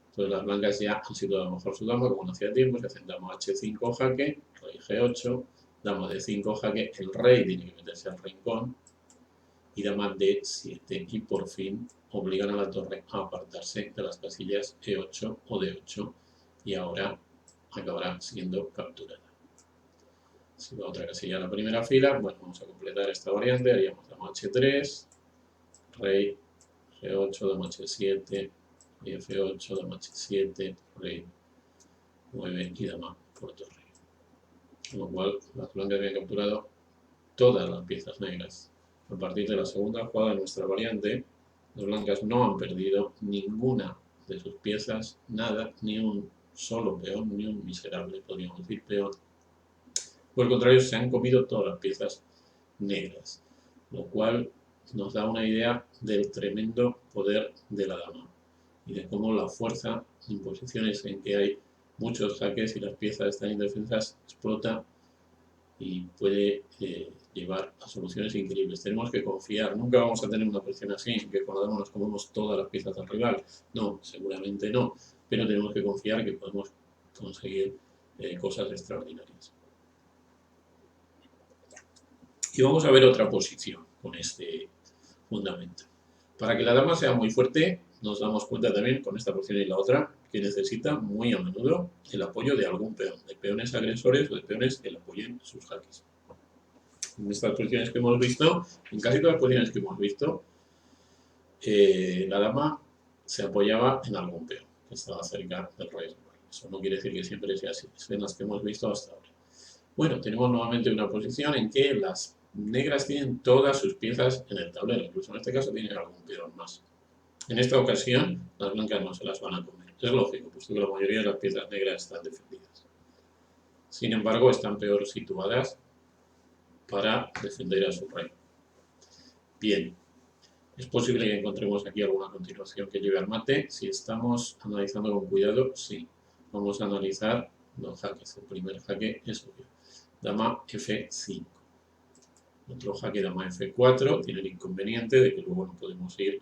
Entonces las blancas ya han situado mejor su dama, como no hacía tiempo, se hacen dama h5 jaque, rey g8, dama d5 jaque, el rey tiene que meterse al rincón, y dama d7, y por fin obligan a la torre a apartarse de las casillas e8 o d8, y ahora acabará siendo capturada. Si va otra casilla a la primera fila, bueno, vamos a completar esta variante, haríamos dama h3, rey g8, dama h7, rey f8, dama h7, rey 9 y dama por torre. Con lo cual, las blancas habían capturado todas las piezas negras. A partir de la segunda jugada de nuestra variante, las blancas no han perdido ninguna de sus piezas, nada, ni un solo peón, ni un miserable, podríamos decir, peón. Por el contrario, se han comido todas las piezas negras, lo cual nos da una idea del tremendo poder de la dama y de cómo la fuerza en posiciones en que hay muchos jaques y las piezas están indefensas explota y puede llevar a soluciones increíbles. Tenemos que confiar, nunca vamos a tener una posición así, en que con la dama nos comemos todas las piezas del rival. No, seguramente no, pero tenemos que confiar que podemos conseguir cosas extraordinarias. Y vamos a ver otra posición con este fundamento. Para que la dama sea muy fuerte, nos damos cuenta también con esta posición y la otra que necesita muy a menudo el apoyo de algún peón, de peones agresores o de peones que le apoyen sus jaques. En estas posiciones que hemos visto, en casi todas las posiciones que hemos visto, la dama se apoyaba en algún peón que estaba cerca del rey. Eso no quiere decir que siempre sea así, es en las que hemos visto hasta ahora. Bueno, tenemos nuevamente una posición en que las negras tienen todas sus piezas en el tablero, incluso en este caso tienen algún peón más. En esta ocasión, las blancas no se las van a comer. Es lógico, puesto que la mayoría de las piezas negras están defendidas. Sin embargo, están peor situadas para defender a su rey. Bien, es posible que encontremos aquí alguna continuación que lleve al mate. Si estamos analizando con cuidado, sí. Vamos a analizar los jaques. El primer jaque es obvio. Dama F5. Otro jaque dama F4 tiene el inconveniente de que luego no podemos ir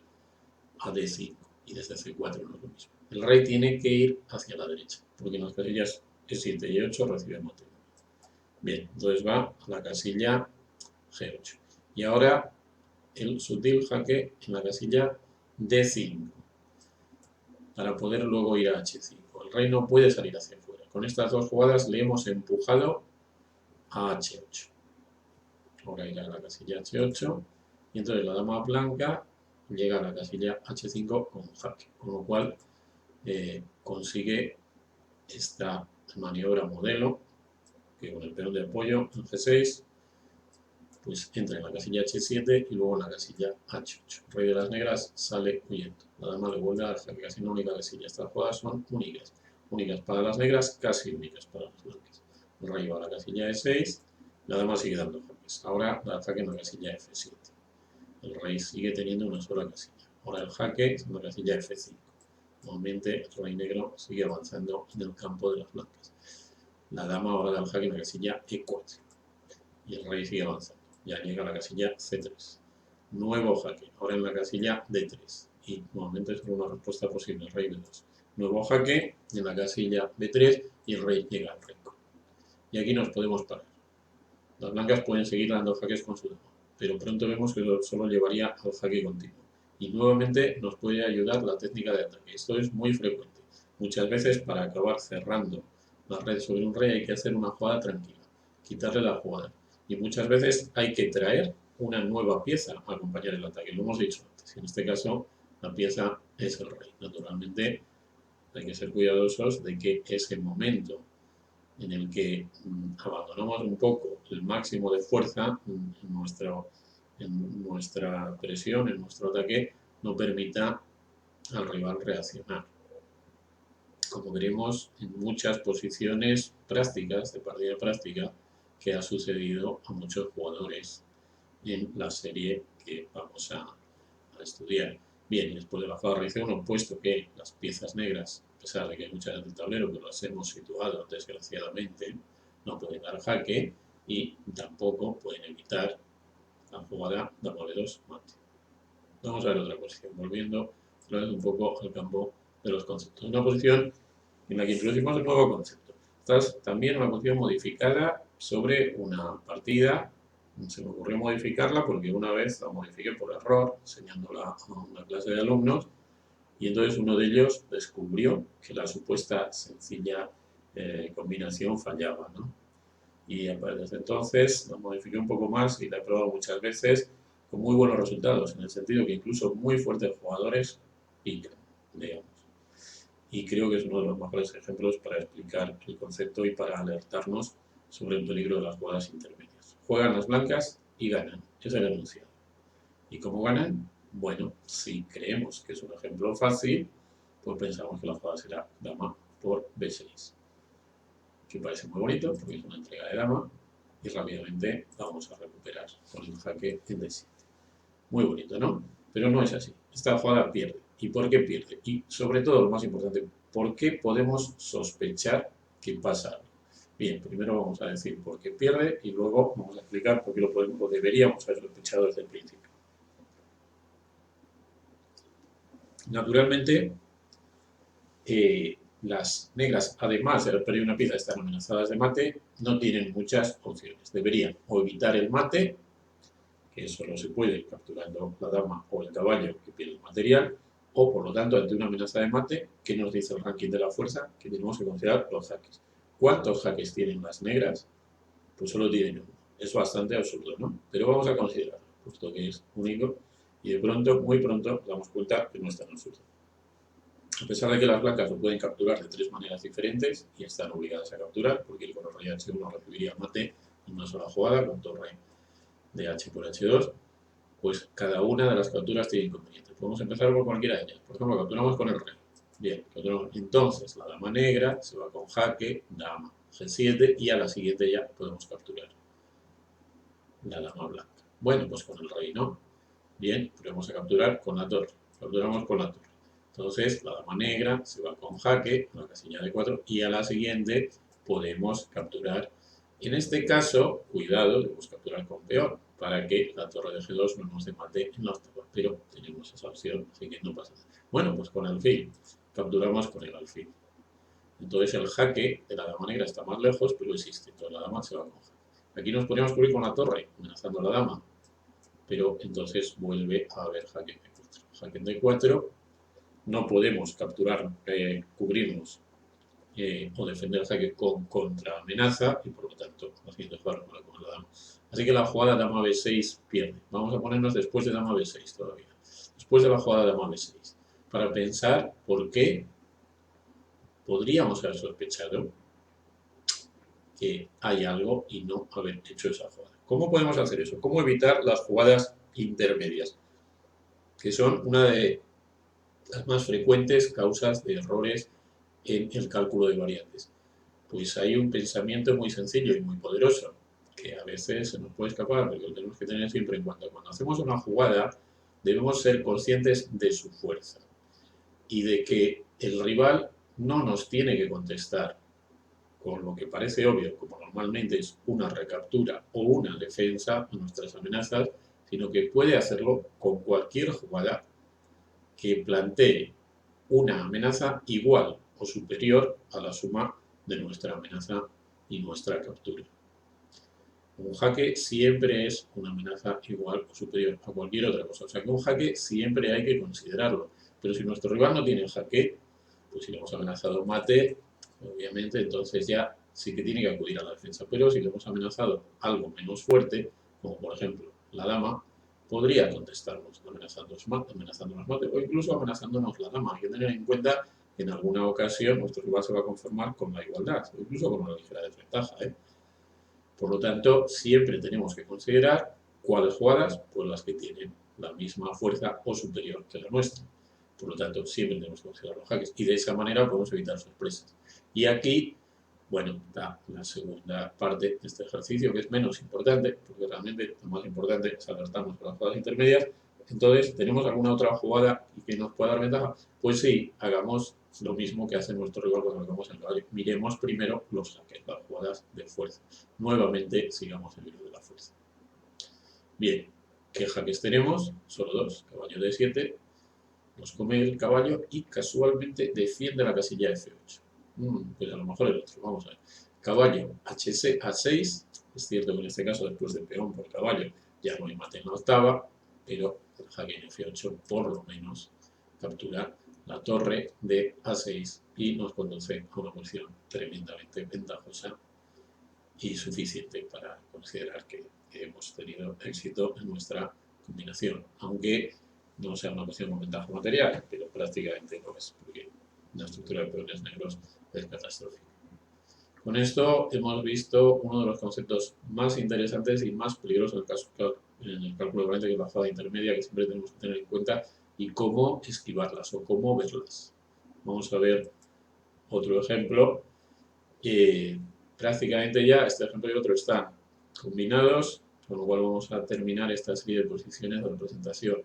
a D5 y desde C4 no es lo mismo. El rey tiene que ir hacia la derecha, porque en las casillas E7 y 8 recibe mate. Bien, entonces va a la casilla G8. Y ahora el sutil jaque en la casilla D5, para poder luego ir a H5. El rey no puede salir hacia afuera. Con estas dos jugadas le hemos empujado a H8. Ahora irá a la casilla H8 y entonces la dama blanca llega a la casilla H5 con jaque, con lo cual consigue esta maniobra modelo que con el peón de apoyo en G6 pues entra en la casilla H7 y luego en la casilla H8. El rey de las negras sale huyendo. La dama le vuelve a dar jaque, casi una única casilla. Estas jugadas son únicas. Únicas para las negras, casi únicas para las blancas. El rey va a la casilla E6, la dama sigue dando jaques. Ahora da jaque en la casilla F7. El rey sigue teniendo una sola casilla. Ahora el jaque es en la casilla F5. Nuevamente el rey negro sigue avanzando en el campo de las blancas. La dama ahora da el jaque en la casilla E4. Y el rey sigue avanzando. Ya llega a la casilla C3. Nuevo jaque, ahora en la casilla D3. Y nuevamente es una respuesta posible, rey B2. Nuevo jaque en la casilla B3 y el rey llega al rey. Y aquí nos podemos parar. Las blancas pueden seguir dando jaques con su dama, pero pronto vemos que solo llevaría al jaque continuo. Y nuevamente nos puede ayudar la técnica de ataque. Esto es muy frecuente. Muchas veces para acabar cerrando la red sobre un rey hay que hacer una jugada tranquila, quitarle la jugada. Y muchas veces hay que traer una nueva pieza a acompañar el ataque. Lo hemos dicho antes. En este caso, la pieza es el rey. Naturalmente, hay que ser cuidadosos de que ese momento en el que abandonamos un poco el máximo de fuerza en nuestra presión, en nuestro ataque, no permita al rival reaccionar. Como veremos en muchas posiciones prácticas, de partida práctica, que ha sucedido a muchos jugadores en la serie que vamos a estudiar. Bien, y después de la jugada rey C1, puesto que las piezas negras, a pesar de que hay muchas en el tablero que las hemos situado desgraciadamente, no pueden dar jaque y tampoco pueden evitar la jugada dama B2 mate. Vamos a ver otra posición, volviendo otra vez un poco al campo de los conceptos. Una posición en la que introducimos el nuevo concepto. Esta es también una posición modificada sobre una partida. Se me ocurrió modificarla porque una vez la modifiqué por error, enseñándola a una clase de alumnos, y entonces uno de ellos descubrió que la supuesta sencilla combinación fallaba, ¿no? Y desde entonces la modifiqué un poco más y la he probado muchas veces con muy buenos resultados, en el sentido que incluso muy fuertes jugadores pican, digamos. Y creo que es uno de los mejores ejemplos para explicar el concepto y para alertarnos sobre el peligro de las jugadas intermedias. Juegan las blancas y ganan, es el enunciado. ¿Y cómo ganan? Bueno, si creemos que es un ejemplo fácil, pues pensamos que la jugada será dama por B6. Que parece muy bonito porque es una entrega de dama y rápidamente la vamos a recuperar con el jaque en D7. Muy bonito, ¿no? Pero no es así. Esta jugada pierde. ¿Y por qué pierde? Y sobre todo, lo más importante, ¿por qué podemos sospechar que pasa algo? Bien, primero vamos a decir por qué pierde y luego vamos a explicar por qué lo deberíamos haber sospechado desde el principio. Naturalmente, las negras, además de haber perdido una pieza, están amenazadas de mate, no tienen muchas opciones. Deberían o evitar el mate, que solo se puede capturando la dama o el caballo que pierde el material, o por lo tanto, ante una amenaza de mate, ¿qué nos dice el ranking de la fuerza? Que tenemos que considerar los jaques. ¿Cuántos jaques tienen las negras? Pues solo tienen uno. Es bastante absurdo, ¿no? Pero vamos a considerarlo, puesto que es único, y de pronto, muy pronto, nos damos cuenta que no es tan absurdo. A pesar de que las blancas lo pueden capturar de tres maneras diferentes y están obligadas a capturar, porque el color rey H1 recibiría mate en una sola jugada con torre de H por H2, pues cada una de las capturas tiene inconvenientes. Podemos empezar por cualquiera de ellas. Por ejemplo, capturamos con el rey. Bien, entonces la dama negra se va con jaque, dama G7 y a la siguiente ya podemos capturar la dama blanca. Bueno, pues con el rey no. Bien, pero vamos a capturar con la torre. Capturamos con la torre. Entonces la dama negra se va con jaque, a la casilla de 4 y a la siguiente podemos capturar. En este caso, cuidado, debemos capturar con peón para que la torre de G2 no nos dé mate en la octava, pero tenemos esa opción, así que no pasa nada. Bueno, pues con alfil, capturamos con el alfil. Entonces el jaque de la dama negra está más lejos, pero existe, entonces la dama se va con jaque. Aquí nos podríamos cubrir con la torre, amenazando a la dama, pero entonces vuelve a haber jaque en D4. Jaque en D4, no podemos capturar, cubrirnos o defender el jaque con contraamenaza y por lo tanto la siguiente jugada con la dama. Así que la jugada dama B6 pierde. Vamos a ponernos después de dama B6 todavía. Después de la jugada dama B6. Para pensar por qué podríamos haber sospechado que hay algo y no haber hecho esa jugada. ¿Cómo podemos hacer eso? ¿Cómo evitar las jugadas intermedias? Que son una de las más frecuentes causas de errores en el cálculo de variantes. pues hay un pensamiento muy sencillo y muy poderoso, que a veces se nos puede escapar, pero lo tenemos que tener siempre en cuenta. Cuando hacemos una jugada, debemos ser conscientes de su fuerza y de que el rival no nos tiene que contestar con lo que parece obvio, como normalmente es una recaptura o una defensa a nuestras amenazas, sino que puede hacerlo con cualquier jugada que plantee una amenaza igual o superior a la suma de nuestra amenaza y nuestra captura. Un jaque siempre es una amenaza igual o superior a cualquier otra cosa. O sea que un jaque siempre hay que considerarlo. Pero si nuestro rival no tiene jaque, pues si le hemos amenazado mate, obviamente entonces ya sí que tiene que acudir a la defensa. Pero si le hemos amenazado algo menos fuerte, como por ejemplo la dama, podría contestarnos amenazándonos mate o incluso amenazándonos la dama. Hay que tener en cuenta que en alguna ocasión nuestro rival se va a conformar con la igualdad o incluso con una ligera desventaja, ¿eh? Por lo tanto, siempre tenemos que considerar cuáles jugadas, pues las que tienen la misma fuerza o superior que la nuestra. Por lo tanto, siempre tenemos que considerar los jaques y de esa manera podemos evitar sorpresas. Y aquí, bueno, está la segunda parte de este ejercicio, que es menos importante, porque realmente lo más importante es alertarnos con las jugadas intermedias. Entonces, ¿tenemos alguna otra jugada y que nos pueda dar ventaja? Pues sí, hagamos lo mismo que hace nuestro rival cuando metamos el caballo. Miremos primero los jaques, las jugadas de fuerza. Nuevamente, sigamos el hilo de la fuerza. Bien, ¿qué jaques tenemos? Solo dos, caballo de 7, nos come el caballo y casualmente defiende la casilla F8. Pues a lo mejor el otro, vamos a ver. Caballo A6, es cierto que en este caso después de peón por caballo ya no hay mate en la octava, pero el jaque en F8 por lo menos captura la torre de A6 y nos conduce a una posición tremendamente ventajosa y suficiente para considerar que hemos tenido éxito en nuestra combinación, aunque no sea una posición con ventaja material, pero prácticamente lo es, porque la estructura de peones negros es catastrófica. Con esto hemos visto uno de los conceptos más interesantes y más peligrosos en el cálculo de variantes, que es la jugada intermedia, que siempre tenemos que tener en cuenta, y cómo esquivarlas o cómo verlas. Vamos a ver otro ejemplo. Prácticamente ya este ejemplo y otro están combinados, con lo cual vamos a terminar esta serie de posiciones de representación.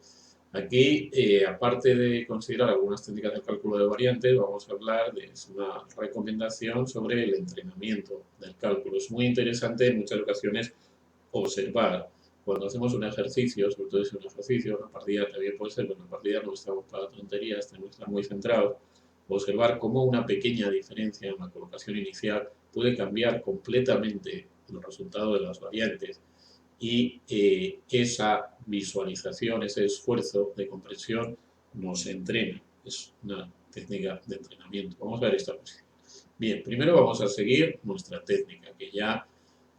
Aquí, aparte de considerar algunas técnicas de cálculo de variantes, vamos a hablar de una recomendación sobre el entrenamiento del cálculo. Es muy interesante en muchas ocasiones observar cuando hacemos un ejercicio, sobre todo si es un ejercicio, una partida también puede ser, pero en la partida no estamos para tonterías, tenemos que estar muy centrados, observar cómo una pequeña diferencia en la colocación inicial puede cambiar completamente el resultado de las variantes y esa visualización, ese esfuerzo de comprensión nos entrena. Es una técnica de entrenamiento. Vamos a ver esta posición. Bien, primero vamos a seguir nuestra técnica, que ya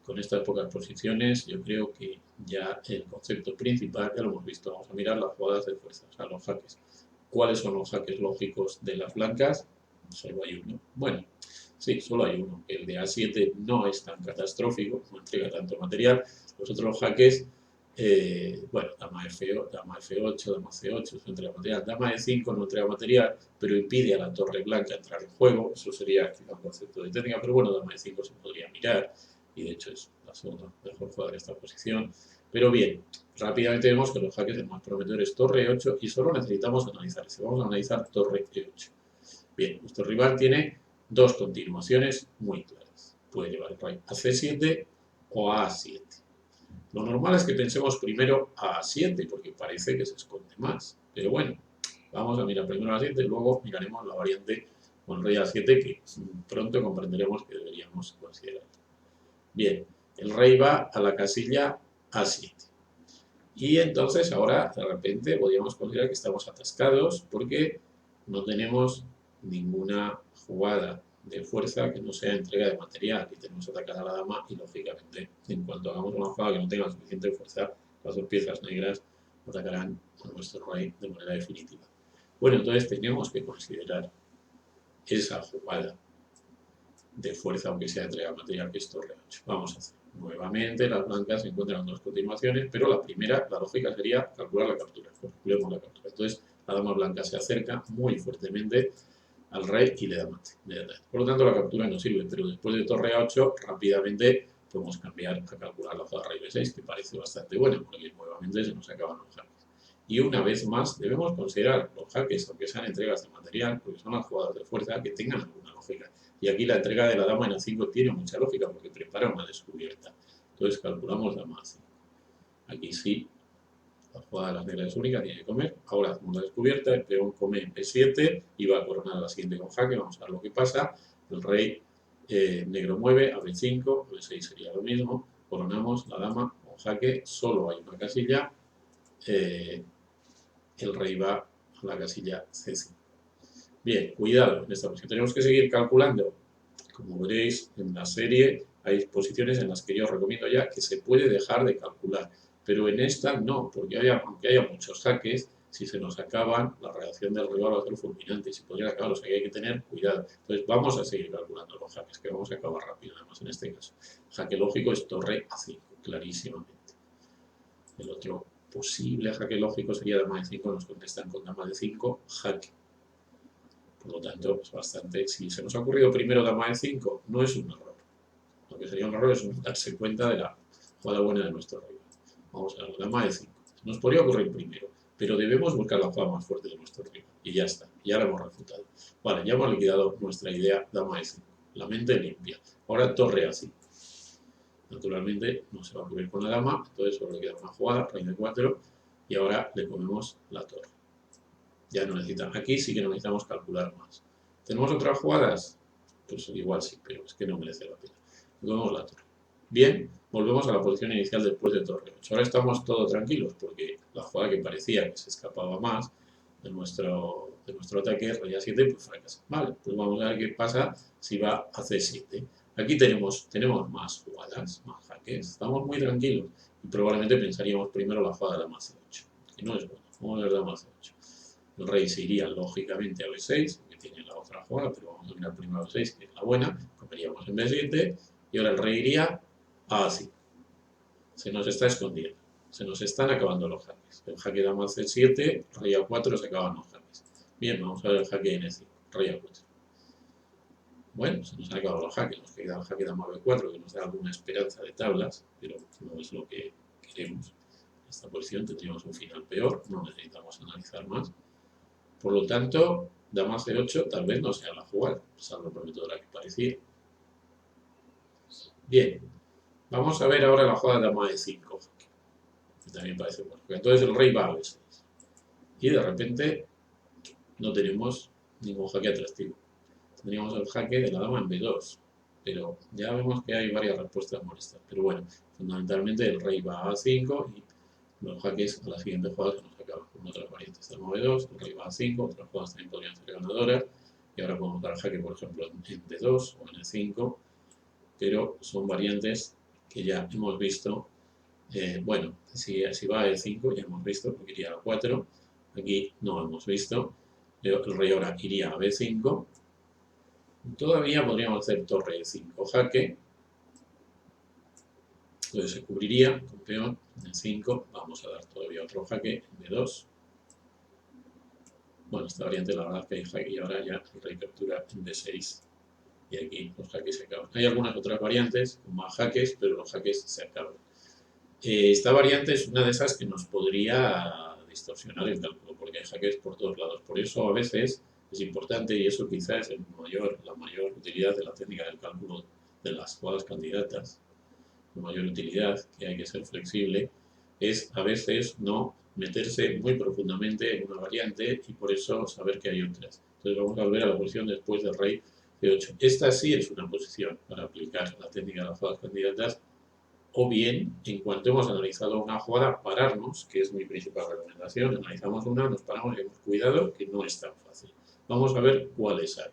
con estas pocas posiciones yo creo que ya el concepto principal ya lo hemos visto. Vamos a mirar las jugadas de fuerza, o sea, los jaques. ¿Cuáles son los jaques lógicos de las blancas? Solo hay uno. Bueno, sí, solo hay uno. El de A7 no es tan catastrófico, no entrega tanto material. Los otros jaques, bueno, dama F8, dama C8, eso entrega material. Dama E5 no entrega material, pero impide a la torre blanca entrar en juego. Eso sería quizá un concepto de técnica, pero bueno, dama E5 se podría mirar y de hecho es la segunda mejor jugada de esta posición. Pero bien, rápidamente vemos que los jaques el más prometedor es torre 8 y solo necesitamos analizar ese. Vamos a analizar torre E8. Bien, nuestro rival tiene dos continuaciones muy claras. Puede llevar el rey a C7 o a A7. Lo normal es que pensemos primero a A7 porque parece que se esconde más. Pero bueno, vamos a mirar primero a A7 y luego miraremos la variante con rey A7 que pronto comprenderemos que deberíamos considerar. Bien, el rey va a la casilla A7. Y entonces ahora de repente podríamos considerar que estamos atascados porque no tenemos ninguna jugada de fuerza que no sea entrega de material y tenemos que atacar a la dama y lógicamente en cuanto hagamos una jugada que no tenga suficiente fuerza, las dos piezas negras atacarán a nuestro rey de manera definitiva. Bueno, entonces tenemos que considerar esa jugada de fuerza, aunque sea entrega material, que es torre 8. Vamos a hacer. Nuevamente, las blancas se encuentran en dos continuaciones, pero la primera, la lógica sería calcular la captura. Calculemos la captura. Entonces, la dama blanca se acerca muy fuertemente al rey y le da mate inmediatamente. Por lo tanto, la captura no sirve, pero después de torre A8, rápidamente podemos cambiar a calcular la jugada rey B6, que parece bastante buena, porque nuevamente se nos acaban los jaques. Y una vez más, debemos considerar los jaques, aunque sean entregas de material, porque son las jugadas de fuerza, que tengan alguna lógica. Y aquí la entrega de la dama en A5 tiene mucha lógica, porque prepara una descubierta. Entonces calculamos dama A5. Aquí sí, la jugada de las negras es única, tiene que comer. Ahora hacemos la descubierta, el peón come en P7 y va a coronar a la siguiente con jaque. Vamos a ver lo que pasa. El rey negro mueve a B5, a B6 sería lo mismo. Coronamos la dama con jaque, solo hay una casilla. El rey va a la casilla C5. Bien, cuidado en esta posición. Tenemos que seguir calculando. Como veréis en la serie, hay posiciones en las que yo os recomiendo ya que se puede dejar de calcular. Pero en esta no, porque aunque haya muchos jaques, si se nos acaban, la reacción del rival va a ser fulminante. Si podrían acabar, o sea que hay que tener cuidado. Entonces vamos a seguir calculando los jaques, que vamos a acabar rápido, además en este caso. Jaque lógico es torre A5, clarísimamente. El otro posible jaque lógico sería dama de 5, nos contestan con dama de 5, jaque. Por lo tanto, es bastante. Si se nos ha ocurrido primero dama de 5, no es un error. Lo que sería un error es darse cuenta de la jugada buena de nuestro rival. Vamos a ver, dama de 5. Nos podría ocurrir primero, pero debemos buscar la jugada más fuerte de nuestro rival. Y ya está, ya la hemos refutado. Vale, ya hemos liquidado nuestra idea dama de 5. La mente limpia. Ahora torre A5. Naturalmente no se va a ocurrir con la dama, entonces solo queda una jugada, rey de 4, y ahora le comemos la torre. Ya no necesitamos, aquí sí que no necesitamos calcular más. ¿Tenemos otras jugadas? Pues igual sí, pero es que no merece la pena. Le comemos la torre. Bien, volvemos a la posición inicial después de torre 8. Ahora estamos todos tranquilos porque la jugada que parecía que se escapaba más de nuestro ataque, rey A7, pues fracasa. Vale, pues vamos a ver qué pasa si va a C7. Aquí tenemos más jugadas, más jaques. Estamos muy tranquilos y probablemente pensaríamos primero la jugada de dama C8, que no es buena. Vamos a ver dama C8. El rey se iría lógicamente a B6, que tiene la otra jugada, pero vamos a mirar primero a B6, que es la buena. Comeríamos en B7 y ahora el rey iría a A5. Se nos está escondiendo. Se nos están acabando los jaques. El jaque dama C7, rey A4, se acaban los jaques. Bien, vamos a ver el jaque N5, rey A4. Bueno, se nos han acabado los jaques. Nos queda el jaque dama B4, que nos da alguna esperanza de tablas, pero no es lo que queremos. En esta posición tendríamos un final peor, no necesitamos analizar más. Por lo tanto, dama C8 tal vez no sea la jugada, salvo prometedora que parecía. Bien, vamos a ver ahora la jugada de dama E5, que también parece buena. Entonces el rey va a B6. Y de repente no tenemos ningún jaque atractivo. Tendríamos el jaque de la dama en B2, pero ya vemos que hay varias respuestas molestas. Pero bueno, fundamentalmente el rey va a A5 y los jaques a la siguiente jugada se nos acaban con otras variantes. Dama B2, el rey va a A5, otras jugadas también podrían ser ganadoras. Y ahora podemos dar jaque, por ejemplo, en D2 o en E5, pero son variantes que ya hemos visto. Bueno, si va a E5 ya hemos visto, porque iría a 4. Aquí no hemos visto. El rey ahora iría a B5. Todavía podríamos hacer torre E5 jaque. Entonces se cubriría con peón en E5. Vamos a dar todavía otro jaque en B2. Bueno, esta variante la verdad que hay jaque y ahora ya el rey captura en B6. Y aquí los jaques se acaban. Hay algunas otras variantes con más jaques, pero los jaques se acaban. Esta variante es una de esas que nos podría distorsionar el cálculo, porque hay jaques por todos lados. Por eso a veces es importante, y eso quizás es la mayor utilidad de la técnica del cálculo de las jugadas candidatas, la mayor utilidad, que hay que ser flexible, es a veces no meterse muy profundamente en una variante y por eso saber que hay otras. Entonces vamos a volver a la posición después del rey C8. Esta sí es una posición para aplicar la técnica de las jugadas candidatas, o bien, en cuanto hemos analizado una jugada, pararnos, que es mi principal recomendación. Analizamos una, nos paramos y hemos cuidado, que no es tan fácil. Vamos a ver cuáles hay.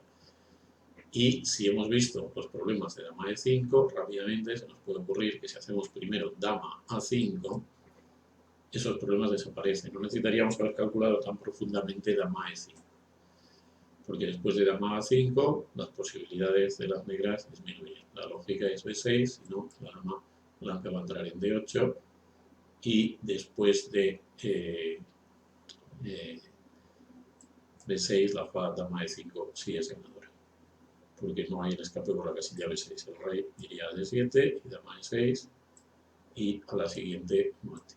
Y si hemos visto los problemas de dama E5, rápidamente se nos puede ocurrir que si hacemos primero dama A5, esos problemas desaparecen. No necesitaríamos haber calculado tan profundamente dama E5. Porque después de dama A5, las posibilidades de las negras disminuyen. La lógica es B6, si no, la dama blanca va a entrar en D8 y después de B6, la jugada dama E5 sí es ganadora, porque no hay el escape por la casilla B6. El rey iría a D7 y dama E6 y a la siguiente mate.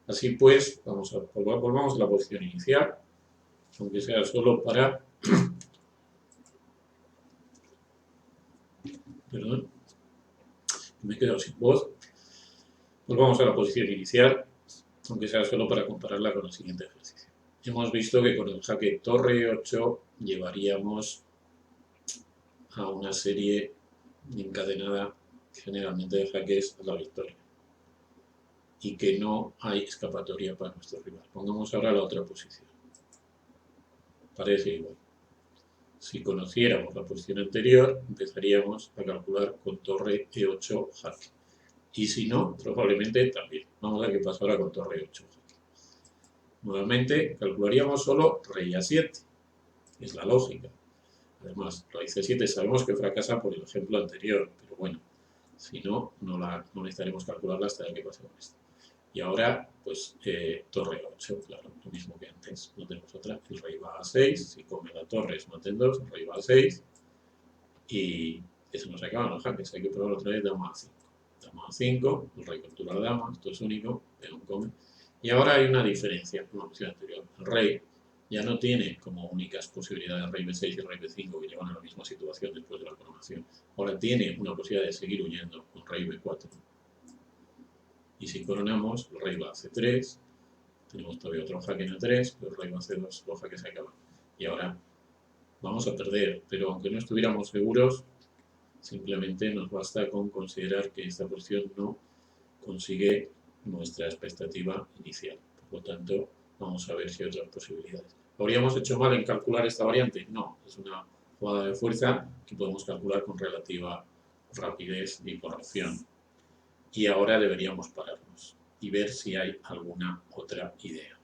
Así pues, volvamos a la posición inicial, aunque sea solo para... Perdón, me he quedado sin voz. Volvamos a la posición inicial, aunque sea solo para compararla con el siguiente ejercicio. Hemos visto que con el jaque torre 8 llevaríamos a una serie encadenada generalmente de jaques a la victoria y que no hay escapatoria para nuestro rival. Pongamos ahora la otra posición. Parece igual. Si conociéramos la posición anterior, empezaríamos a calcular con torre E8 jaque. Y si no, probablemente también. Vamos a ver qué pasa ahora con torre 8 jaque. Nuevamente, calcularíamos solo rey A7. Es la lógica. Además, rey C7 sabemos que fracasa por el ejemplo anterior, pero bueno, si no, no necesitaremos calcularla hasta ver qué pasa con esto. Y ahora, pues, torre 8, claro, lo mismo que antes, no tenemos otra. El rey va a 6, si come la torre es mate en 2, el rey va a 6, y se nos acaban los jaques, hay que probar otra vez dama a 5. Dama a 5, el rey captura la dama, esto es único, peón come. Y ahora hay una diferencia con la opción anterior. El rey ya no tiene como únicas posibilidades rey b6 y rey b5 que llevan a la misma situación después de la coronación. Ahora tiene una posibilidad de seguir huyendo con rey b4. Y si coronamos, el rey va a c3, tenemos todavía otro jaque en a3, pero el rey va a c2, los jaques se acaban. Y ahora vamos a perder, pero aunque no estuviéramos seguros, simplemente nos basta con considerar que esta posición no consigue nuestra expectativa inicial. Por lo tanto, vamos a ver si hay otras posibilidades. ¿Habríamos hecho mal en calcular esta variante? No, es una jugada de fuerza que podemos calcular con relativa rapidez y corrección. Y ahora deberíamos pararnos y ver si hay alguna otra idea.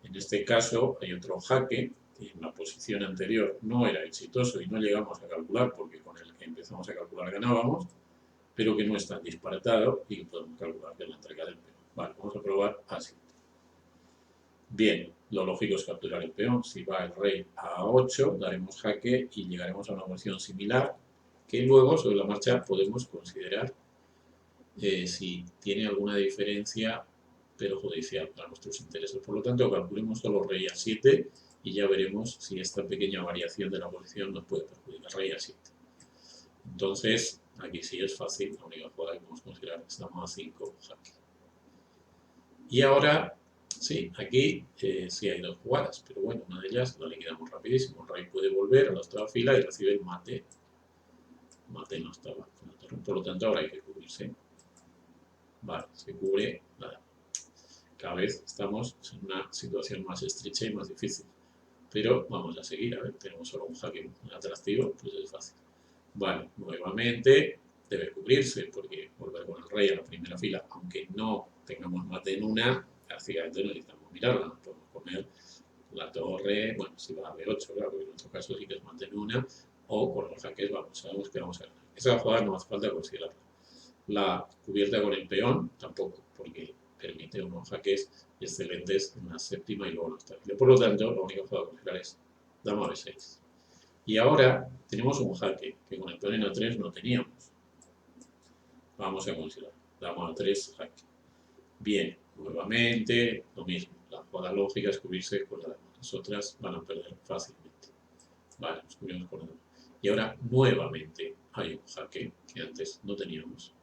En este caso hay otro jaque que en la posición anterior no era exitoso y no llegamos a calcular porque con el que empezamos a calcular ganábamos, pero que no es tan disparatado y que podemos calcular que es la entrega del peón. Vale, vamos a probar así. Bien, lo lógico es capturar el peón. Si va el rey a 8, daremos jaque y llegaremos a una posición similar que luego sobre la marcha podemos considerar si tiene alguna diferencia perjudicial para nuestros intereses. Por lo tanto, calculemos solo rey a7 y ya veremos si esta pequeña variación de la posición nos puede perjudicar. Rey a7. Entonces, aquí sí es fácil, la única jugada que podemos considerar es dama a5 jaque. Y ahora, sí, aquí sí hay dos jugadas, pero bueno, una de ellas la liquidamos rapidísimo. El rey puede volver a la octava fila y recibe el mate. Mate no estaba con la torre, por lo tanto ahora hay que cubrirse. Vale, se cubre nada. Cada vez estamos en una situación más estrecha y más difícil. Pero vamos a seguir, a ver, tenemos solo un jaque atractivo, pues es fácil. Vale, nuevamente debe cubrirse, porque volver con el rey a la primera fila, aunque no tengamos mate en una, prácticamente no necesitamos mirarla, no podemos poner la torre, bueno, si va a B8, claro, porque en nuestro caso sí que es mate en una, o con los jaques sabemos que vamos a ganar. Esa jugada no hace falta considerarla. La cubierta con el peón tampoco, porque permite unos jaques excelentes en la séptima y luego en la octava. Por lo tanto, la única jugada a considerar es dama B6. Y ahora tenemos un jaque que con el peón en A3 no teníamos. Vamos a considerar dama A3 jaque. Bien, nuevamente lo mismo. La jugada lógica es cubrirse con la dama. Las otras van a perder fácilmente. Vale, nos cubrimos con la dama. Y ahora nuevamente hay un jaque que antes no teníamos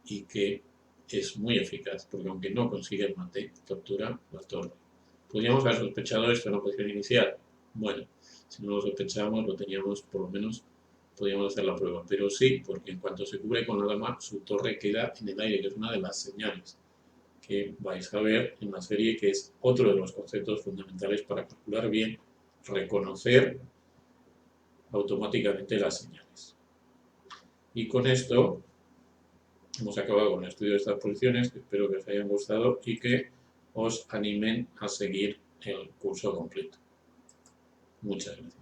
y que es muy eficaz, porque aunque no consigue el mate, captura la torre. ¿Podríamos haber sospechado esto en la posición inicial? Bueno, si no lo sospechábamos, lo teníamos, por lo menos podríamos hacer la prueba. Pero sí, porque en cuanto se cubre con la dama, su torre queda en el aire, que es una de las señales que vais a ver en la serie, que es otro de los conceptos fundamentales para calcular bien, reconocer automáticamente las señales. Y con esto hemos acabado con el estudio de estas posiciones, espero que os hayan gustado y que os animen a seguir el curso completo. Muchas gracias.